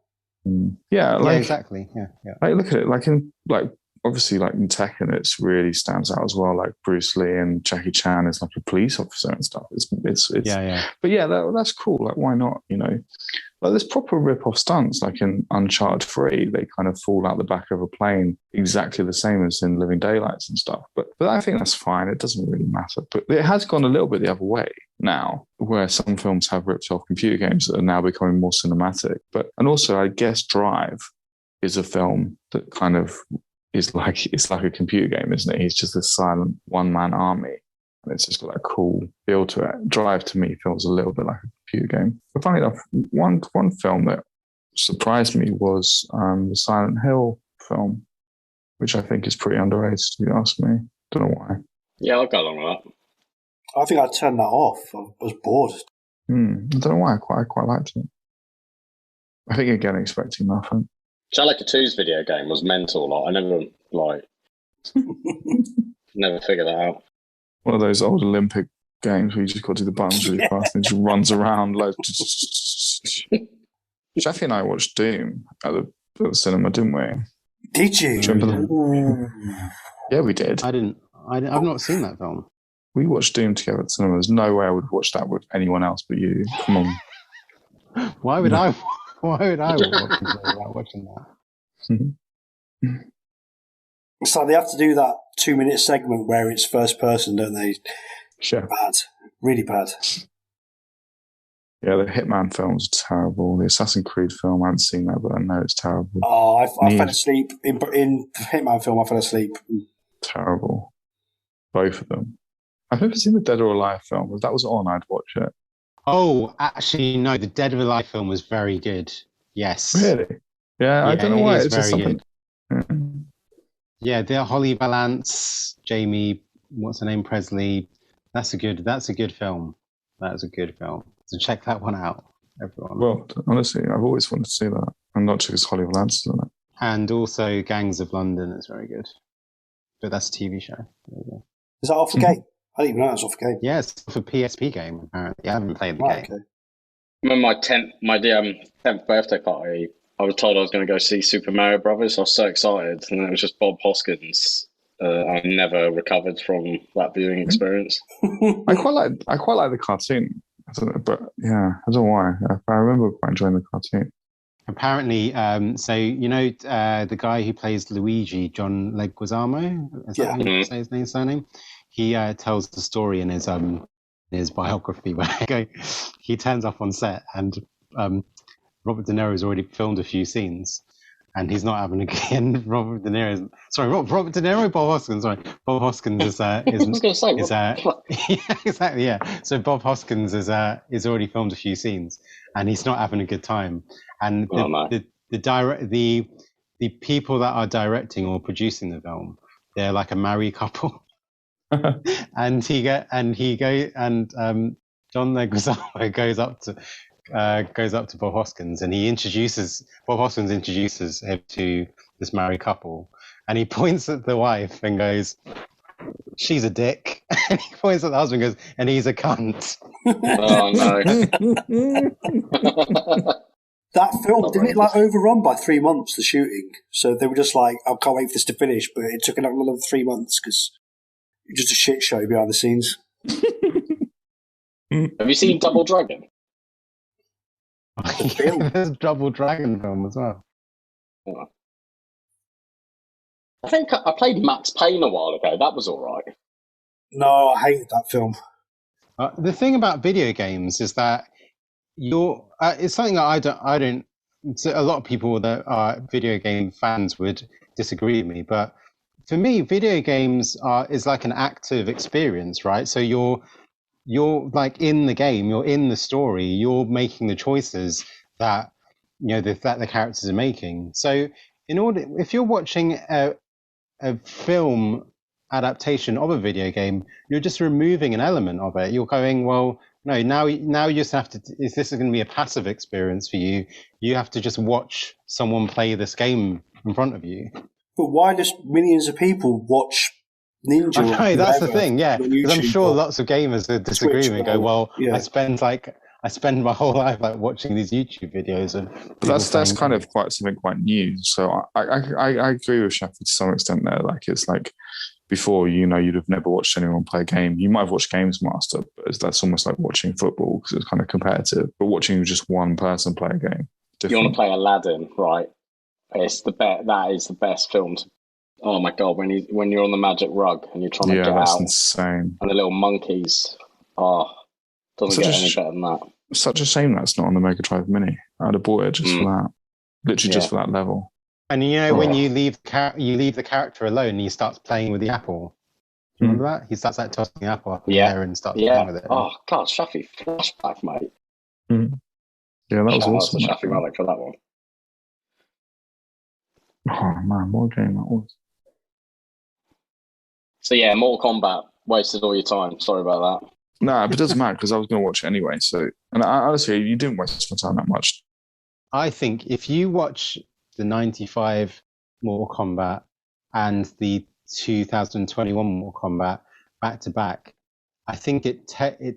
E: Yeah,
F: exactly. Yeah.
E: Like, look at it. Obviously, in Tekken, it really stands out as well. Like Bruce Lee and Jackie Chan is like a police officer and stuff. It's But yeah, that's cool. Like, why not? Like there's proper rip-off stunts, like in Uncharted 3, they kind of fall out the back of a plane exactly the same as in Living Daylights and stuff. But I think that's fine. It doesn't really matter. But it has gone a little bit the other way now, where some films have ripped off computer games that are now becoming more cinematic. And also, I guess Drive is a film that kind of is like, it's like a computer game, isn't it? He's just a silent one-man army. And it's just got that cool feel to it. Drive, to me, feels a little bit like a computer game. But funny enough, one film that surprised me was the Silent Hill film, which I think is pretty underrated, if you ask me. Don't know why.
C: Yeah, I'll go along with that.
B: I think I turned that off. I was bored.
E: I don't know why. I quite liked it. I think, again, expecting nothing.
C: Jalika 2's video game was mental. Like, I never, never figured that out.
E: One of those old Olympic games where you just got to do the buttons really fast and it just runs around. Like, Shafi and I watched Doom at the cinema, didn't we?
B: Did you?
E: Yeah, we did.
F: I've not seen that film.
E: We watched Doom together at the cinema. There's no way I would watch that with anyone else but you. Come on.
F: Why would I without watching that?
B: It's like they have to do that 2-minute segment where it's first person, don't they?
E: Sure.
B: Bad. Really bad.
E: Yeah, the Hitman film's terrible. The Assassin's Creed film, I haven't seen that, but I know it's terrible.
B: Oh, I fell asleep. In the Hitman film, I fell asleep.
E: Terrible. Both of them. I've never seen the Dead or Alive film. If that was on, I'd watch it.
F: Oh, actually, no. The Dead or Alive film was very good. Yes.
E: Really? Yeah, I don't know why. It's just something.
F: Yeah, the Holly Valance, Jamie, what's her name, Presley. That's a good film. That is a good film. So check that one out, everyone.
E: Well, honestly, I've always wanted to see that. And not just because Holly Valance is on it.
F: And also Gangs of London is very good. But that's a TV show. There you go.
B: Is that off the game? I didn't even know it was off the game.
F: Yeah, it's off a PSP game, apparently. I haven't played the game.
B: Okay.
C: Remember my 10th birthday party, I was told I was going to go see Super Mario Brothers. I was so excited, and it was just Bob Hoskins. I never recovered from that viewing experience.
E: I quite like the cartoon. I don't know, but yeah, I don't know why. I remember quite enjoying the cartoon.
F: Apparently, so you know the guy who plays Luigi, John Leguizamo, is that how you say his surname? He tells the story in his biography where he turns up on set and Robert De Niro's already filmed a few scenes, and he's not having a game. Robert De Niro, Bob Hoskins. Sorry, Bob Hoskins is. I was going to say, yeah, exactly. Yeah. So Bob Hoskins is already filmed a few scenes, and he's not having a good time. And the people that are directing or producing the film, they're like a married couple. and John Leguizamo goes up to Bob Hoskins, and Bob Hoskins introduces him to this married couple, and he points at the wife and goes, "She's a dick." And he points at the husband and goes, "And he's a cunt."
C: Oh no.
B: That film, didn't it overrun by 3 months, the shooting? So they were just like, I can't wait for this to finish, but it took another 3 months because it was just a shit show behind the scenes.
C: Have you seen Double Dragon?
F: There's a Double Dragon film as well.
C: Yeah. I think I played Max Payne a while ago. That was all right.
B: No, I hated that film.
F: The thing about video games is that it's something that I don't. So a lot of people that are video game fans would disagree with me, but for me, video games is like an active experience, right? So you're like in the game, you're in the story, you're making the choices that that the characters are making. So if you're watching a film adaptation of a video game, you're just removing an element of it. You're going, well, no, now you just have to. Is this going to be a passive experience for you? You have to just watch someone play this game in front of you.
B: But why does millions of people watch Ninja?
F: I know, that's the thing, yeah. Because I'm sure lots of gamers would disagree with me and go, well, yeah. I spend my whole life watching these YouTube videos.
E: But that's kind of quite new. So I agree with Shafi to some extent there. Like, it's like before, you'd have never watched anyone play a game. You might have watched Games Master, but that's almost like watching football because it's kind of competitive. But watching just one person play a game, different.
C: You want to play Aladdin, right? It's that is the best film. Oh my god, when you're on the magic rug and you're trying to get
E: that's
C: out,
E: insane.
C: And the little monkeys. Doesn't get any better than that.
E: Such a shame that's not on the Mega Drive Mini. I'd have bought it just for that, literally just for that level.
F: And when you leave the character alone, and he starts playing with the apple. Do you remember that? He starts like tossing the apple up in the air and starts playing with it.
C: Oh god, Shafi flashback, mate.
E: Yeah, that was awesome.
C: Shafi Malik for that one.
E: Oh man, what a game that was.
C: So yeah, Mortal Kombat wasted all your time. Sorry about that.
E: But it doesn't matter because I was going to watch it anyway. So, and honestly, you didn't waste my time that much.
F: I think if you watch the 95 Mortal Kombat and the 2021 Mortal Kombat back to back, I think it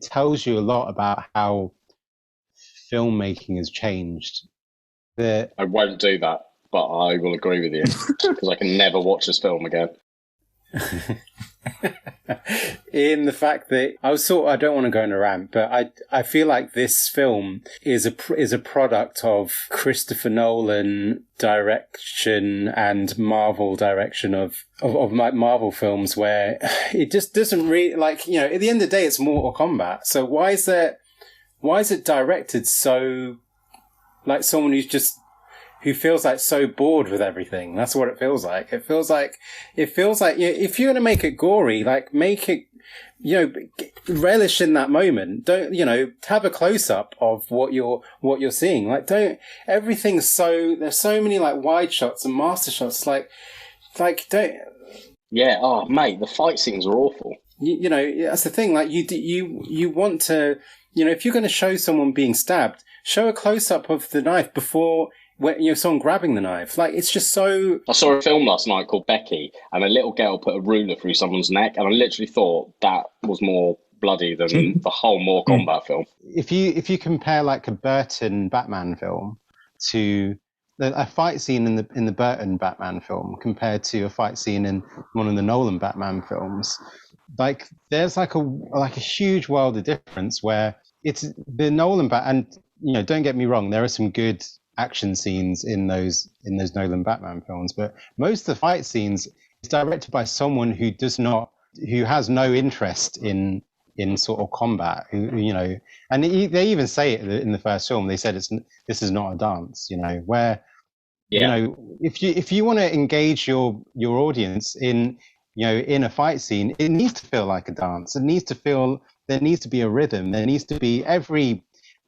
F: tells you a lot about how filmmaking has changed. I
C: won't do that, but I will agree with you because I can never watch this film again.
D: In the fact that I don't want to go on a rant, but I feel like this film is a product of Christopher Nolan direction and Marvel direction of Marvel films, where it just doesn't really, like, at the end of the day it's Mortal Kombat. So why is it directed so like someone who feels like so bored with everything? That's what it feels like. It feels like if you're going to make it gory, like make it, relish in that moment. Don't, have a close up of what you're seeing. Like everything's there's so many like wide shots and master shots. Like don't.
C: Yeah. Oh mate, the fight scenes are awful.
F: That's the thing. Like you want to, if you're going to show someone being stabbed, show a close up of the knife before someone grabbing the knife. Like, it's just so...
C: I saw a film last night called Becky, and a little girl put a ruler through someone's neck, and I literally thought that was more bloody than the whole Mortal Kombat film.
F: If you compare, like, a Burton Batman film to a fight scene in the Burton Batman film compared to a fight scene in one of the Nolan Batman films, like, there's, like a huge world of difference where it's the Nolan and, don't get me wrong, there are some good action scenes in those Nolan Batman films, but most of the fight scenes is directed by someone who has no interest in sort of combat, and they even say it in the first film. They said this is not a dance, where if you want to engage your audience in a fight scene, it needs to feel like a dance. There needs to be a rhythm. There needs to be every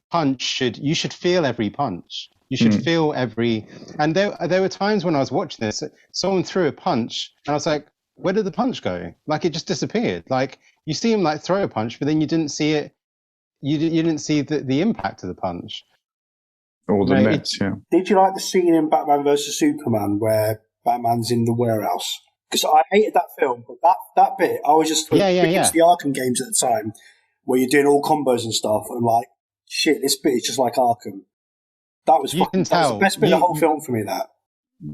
F: punch you should feel every punch. You should feel every... And there were times when I was watching this, someone threw a punch, and I was like, where did the punch go? Like, it just disappeared. Like, you see him, like, throw a punch, but then you didn't see it. You didn't see the impact of the punch.
E: Or the nets, yeah.
B: Did you like the scene in Batman vs. Superman where Batman's in the warehouse? Because I hated that film, but that bit, I was just... It's the Arkham games at the time, where you're doing all combos and stuff, and I'm like, shit, this bit is just like Arkham. That was the best bit of the whole film for me, that.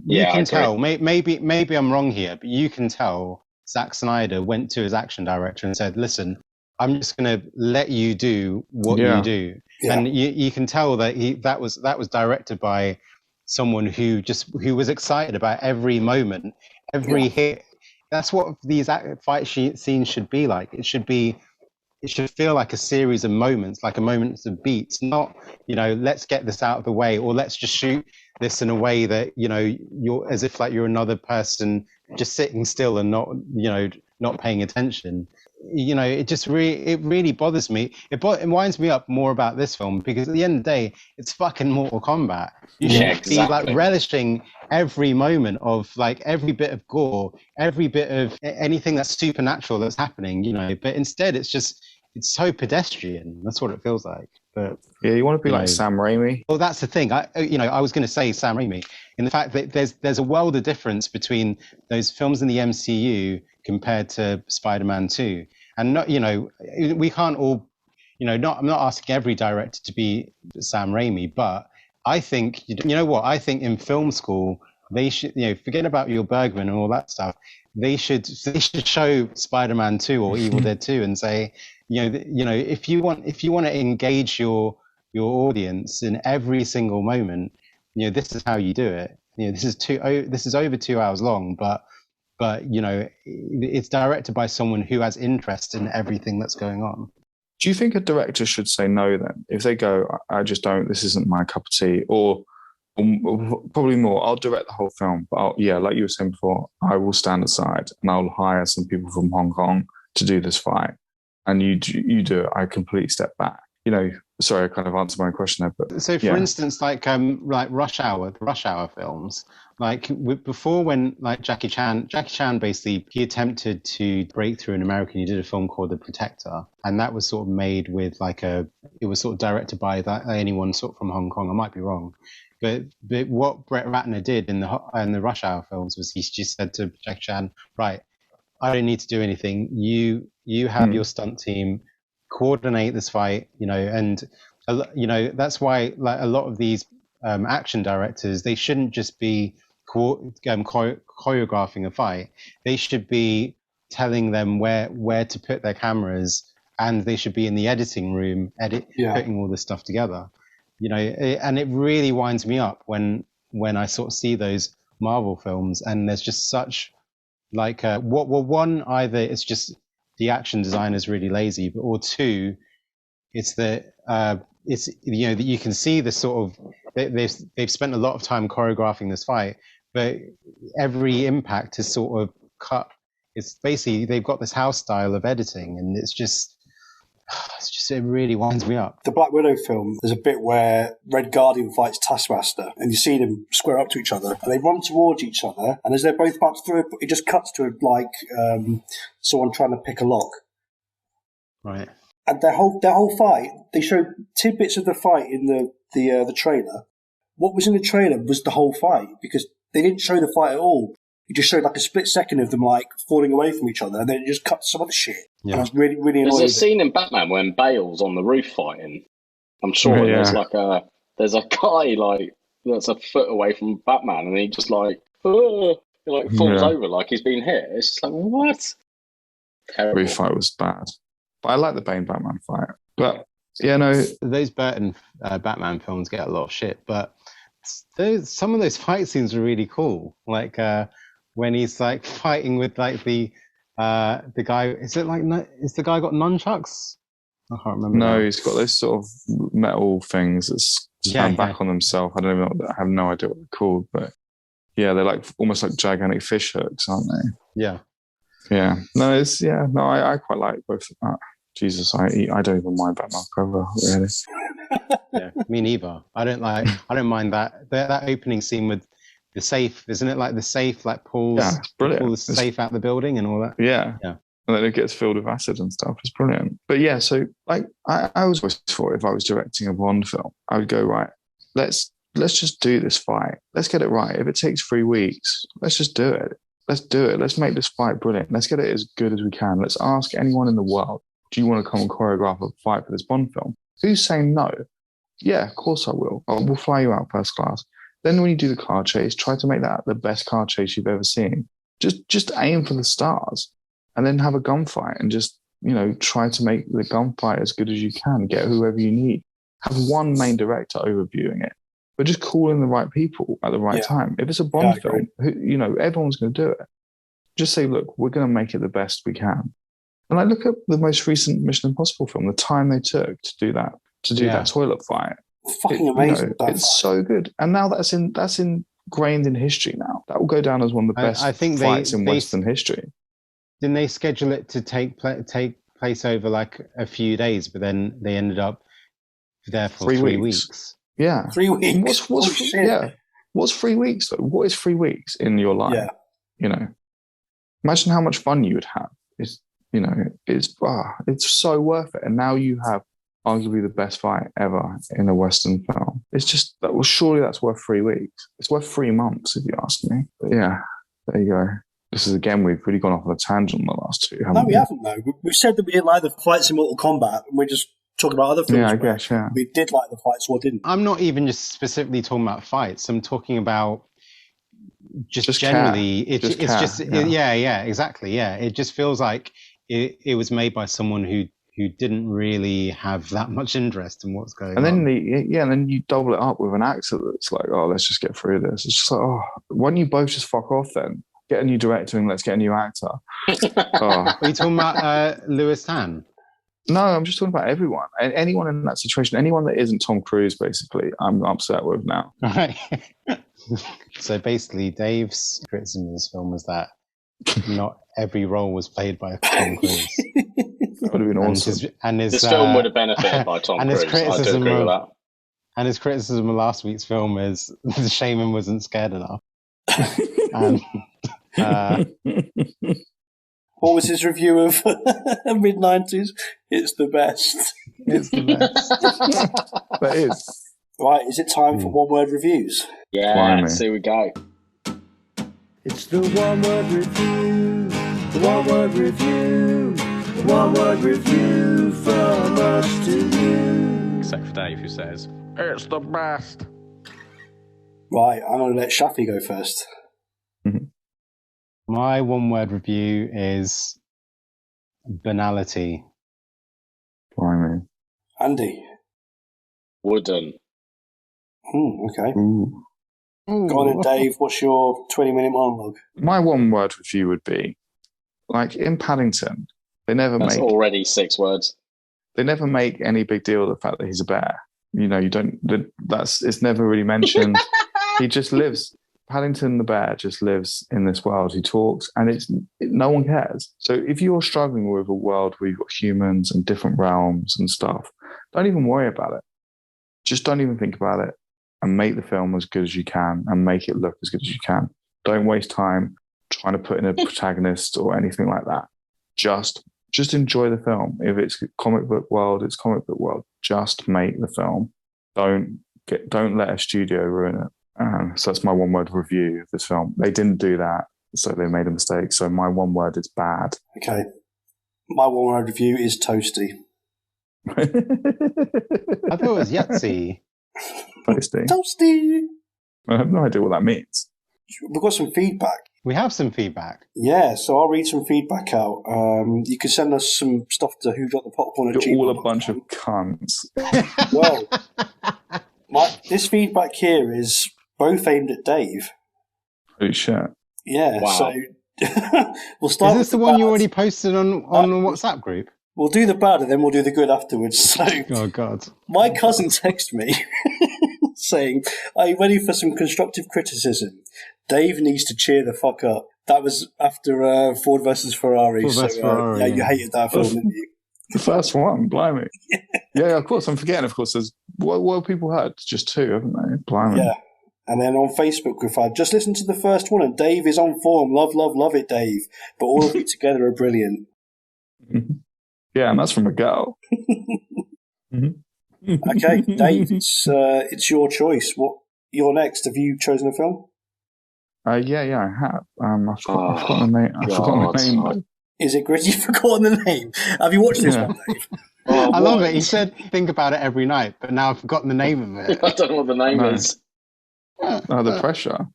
F: You can tell. Maybe I'm wrong here, but you can tell Zack Snyder went to his action director and said, listen, I'm just going to let you do what you do. Yeah. And you can tell that that was directed by someone who was excited about every moment, every hit. That's what these fight scenes should be like. It should feel like a series of moments, like a moment of beats, not, let's get this out of the way, or let's just shoot this in a way that, you're as if like you're another person just sitting still and not paying attention. It really bothers me. It winds me up more about this film because at the end of the day, it's fucking Mortal Kombat. You should be like relishing every moment of like every bit of gore, every bit of anything that's supernatural that's happening, but instead it's so pedestrian. That's what it feels like. But
E: yeah, you want to be like Sam Raimi.
F: Well, that's the thing. I was going to say Sam Raimi in the fact that there's a world of difference between those films in the MCU compared to Spider-Man 2. And not, we can't all, I'm not asking every director to be Sam Raimi, but I think, I think in film school, They should, forget about your Bergman and all that stuff. They should show Spider-Man 2 or Evil Dead 2 and say, if you want to engage your audience in every single moment, this is how you do it. This is over 2 hours long, but it's directed by someone who has interest in everything that's going on.
E: Do you think a director should say no then? If they go, I just don't, this isn't my cup of tea, or probably more, I'll direct the whole film, but like you were saying before, I will stand aside and I'll hire some people from Hong Kong to do this fight, and you do it. I completely step back. Sorry, I kind of answered my question there, but
F: so for instance, like Rush Hour films, before, when Jackie Chan basically, he attempted to break through in America. He did a film called The Protector, and that was sort of made with it was sort of directed by anyone sort of from Hong Kong. I might be wrong, but what Brett Ratner did in the Rush Hour films was he just said to Jackie Chan, right, I don't need to do anything. You have your stunt team coordinate this fight, and that's why a lot of these action directors, they shouldn't just be choreographing a fight. They should be telling them where to put their cameras, and they should be in the editing room putting all this stuff together. And it really winds me up when I sort of see those Marvel films, and there's just such one, either it's just the action design is really lazy, or two, it's that that you can see the sort of they've spent a lot of time choreographing this fight, but every impact is sort of cut. It's basically they've got this house style of editing, and it's just it really winds me up.
B: The Black Widow film, there's a bit where Red Guardian fights Taskmaster, and you see them square up to each other, and they run towards each other, and as they're both about to throw it just cuts to someone trying to pick a lock.
F: Right.
B: And their whole fight, they showed tidbits of the fight in the trailer. What was in the trailer was the whole fight, because they didn't show the fight at all. It just showed a split second of them falling away from each other, and then it just cut to some other shit. Yeah. And I was really, really annoyed.
C: There's a scene in Batman when Bale's on the roof fighting. I'm sure there's a guy that's a foot away from Batman, and he just falls over he's been hit. It's just what? Terrible.
E: Roof fight was bad, but I like the Bane Batman fight. But
F: those Burton Batman films get a lot of shit, but some of those fight scenes are really cool. When he's fighting with the guy, is the guy got nunchucks? I can't remember.
E: No, he's got those sort of metal things that stand back on themselves. I don't even know. I have no idea what they're called, but they're almost like gigantic fish hooks, aren't they?
F: Yeah.
E: Yeah. No, I quite like both of that. Jesus, I don't even mind Batman Forever, really.
F: Yeah, me neither. I don't mind that opening scene with the safe, isn't it? The safe pulls the safe out the building and all that.
E: Yeah. And then it gets filled with acid and stuff. It's brilliant. But so I was always thought if I was directing a Bond film, I would go, right, let's just do this fight. Let's get it right. If it takes 3 weeks, let's just do it. Let's do it. Let's make this fight brilliant. Let's get it as good as we can. Let's ask anyone in the world, do you want to come and choreograph a fight for this Bond film? Who's saying no? Yeah, of course I will. We'll fly you out first class. Then when you do the car chase, try to make that the best car chase you've ever seen. Just aim for the stars, and then have a gunfight, and just try to make the gunfight as good as you can. Get whoever you need. Have one main director overviewing it, but just call in the right people at the right time. If it's a Bond film, everyone's going to do it. Just say, look, we're going to make it the best we can. And look at the most recent Mission Impossible film, the time they took to do that toilet fight.
B: Fucking amazing.
E: It's so good. And now that's ingrained in history now. That will go down as one of the best fights in Western history.
F: Didn't they schedule it to take place over a few days, but then they ended up there for 3 weeks?
E: Yeah.
B: 3 weeks.
E: What's 3 weeks though? What is 3 weeks in your life? Yeah. Imagine how much fun you would have. It's so worth it. And now you have arguably the best fight ever in a Western film. It's just surely that's worth 3 weeks. It's worth 3 months if you ask me. But yeah, there you go. This is again, we've really gone off on a tangent in the last two.
B: No, we haven't though. We said that we didn't like the fights in Mortal Kombat, and we're just talking about other films.
E: Yeah, I guess. Yeah,
B: we did like the fights, or didn't?
F: I'm not even just specifically talking about fights. I'm talking about just generally, exactly. Yeah, it just feels like it was made by someone who didn't really have that much interest in what's going on.
E: And then you double it up with an actor that's like, oh, let's just get through this. It's just like, oh, why don't you both just fuck off then? Get a new director and let's get a new actor.
F: Are you talking about Lewis Tan?
E: No, I'm just talking about everyone. Anyone in that situation, anyone that isn't Tom Cruise, basically, I'm upset with now.
F: Right. So basically, Dave's criticism of this film was that not every role was played by Tom Cruise.
E: That would have been awesome.
C: This film would have benefited by Tom Cruise. I do agree with that.
F: And his criticism of last week's film is the shaman wasn't scared enough.
B: What was his review of mid-90s? It's the best.
F: It's the best.
E: That is.
B: Right, is it time for one-word reviews?
C: Yeah, here we go.
G: It's the one-word review. The one-word review. The one-word review from us to you.
H: Except for Dave, who says,
A: It's the best.
B: Right, I'm going to let Shafi go first.
F: My one-word review is banality.
E: Blimey.
B: Andy.
C: Wooden.
B: Okay.
E: Ooh.
B: Go on, and Dave, what's your 20-minute monologue?
E: My one-word review would be, like in Paddington,
C: That's already 6 words.
E: They never make any big deal of the fact that he's a bear. You know, it's never really mentioned. He just lives. Paddington the bear just lives in this world. He talks, and no one cares. So if you're struggling with a world where you've got humans and different realms and stuff, don't even worry about it. Just don't even think about it, and make the film as good as you can, and make it look as good as you can. Don't waste time trying to put in a protagonist or anything like that. Just enjoy the film. If it's comic book world, it's comic book world. Just make the film. Don't let a studio ruin it. So that's my one-word review of this film. They didn't do that, so they made a mistake. So my one word is bad.
B: Okay. My one-word review is toasty.
F: I thought it was Yahtzee.
E: Toasty.
B: Toasty!
E: I have no idea what that means.
B: We've got some feedback.
F: We have some feedback.
B: Yeah, so I'll read some feedback out. You can send us some stuff to Who Got the Popcorn.
E: You're all a bunch of cunts.
B: Well, this feedback here is both aimed at Dave.
E: Holy shit.
B: Yeah,
C: wow.
B: So we'll start.
F: Is this the one you already posted on the WhatsApp group?
B: We'll do the bad and then we'll do the good afterwards. So,
F: oh God!
B: My cousin texted me saying, "Are you ready for some constructive criticism? Dave needs to cheer the fuck up." That was after Ford versus Ferrari.
F: Ferrari,
B: yeah, you hated that film, didn't you?
E: The first one, blimey. Yeah, of course. I'm forgetting. Of course, there's what have people heard? Just 2, haven't they? Blimey.
B: Yeah. And then on Facebook, we've had, just listen to the first one, and Dave is on form. Love, love, love it, Dave. But all of you together are brilliant.
E: Yeah, and that's from a girl.
B: Okay, Dave, it's your choice. You're next. Have you chosen a film?
E: Yeah, I have. I've forgotten the name. I've forgotten the name.
B: Is it Gritty? You've forgotten the name. Have you watched this one, Dave?
F: I love it. He said, think about it every night, but now I've forgotten the name of it.
C: I don't know what the name is.
E: The pressure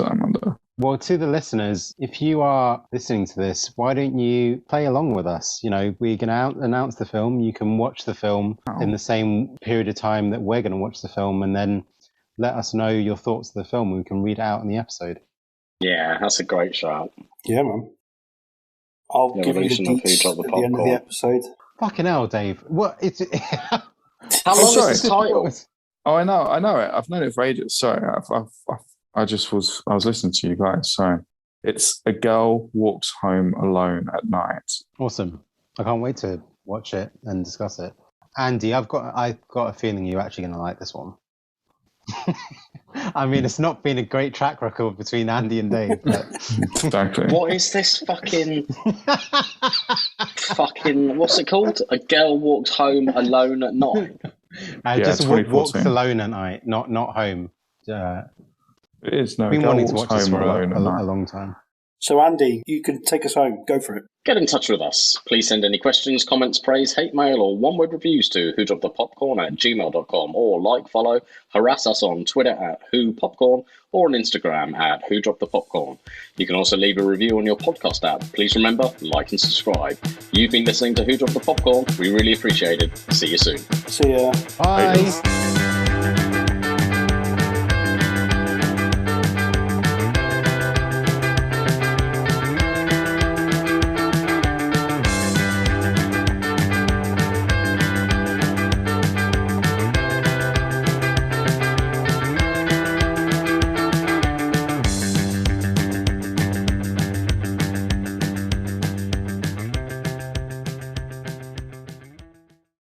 E: I'm under.
F: Well, to the listeners, if you are listening to this, why don't you play along with us? You know, we're going to announce the film. You can watch the film in the same period of time that we're going to watch the film, and then let us know your thoughts of the film. We can read it out in the episode.
C: Yeah, that's a great shout.
B: Yeah, man. I'll give you the deets at the end of the episode.
F: Fucking hell, Dave. What?
C: How long is the title?
E: Oh, I know it. I've known it for ages. Sorry, I was listening to you guys. So it's A Girl Walks Home Alone at Night.
F: Awesome. I can't wait to watch it and discuss it. Andy, I've got a feeling you're actually going to like this one. I mean, it's not been a great track record between Andy and Dave. But...
E: Exactly.
C: What is this fucking what's it called? A Girl Walks Home Alone at Night.
F: Just walks alone at night, not home.
E: It is. No,
F: been
E: A Girl
F: wanting to
E: Walks
F: watch this
E: Home
F: for
E: Alone
F: a long time.
B: So, Andy, you can take us home. Go for it.
C: Get in touch with us. Please send any questions, comments, praise, hate mail, or one-word reviews to whodropthepopcorn@gmail.com, or like, follow, harass us on Twitter @whopopcorn, or on Instagram @whodropthepopcorn. You can also leave a review on your podcast app. Please remember, like and subscribe. You've been listening to Who Dropped the Popcorn. We really appreciate it. See you soon.
B: See ya.
F: Bye.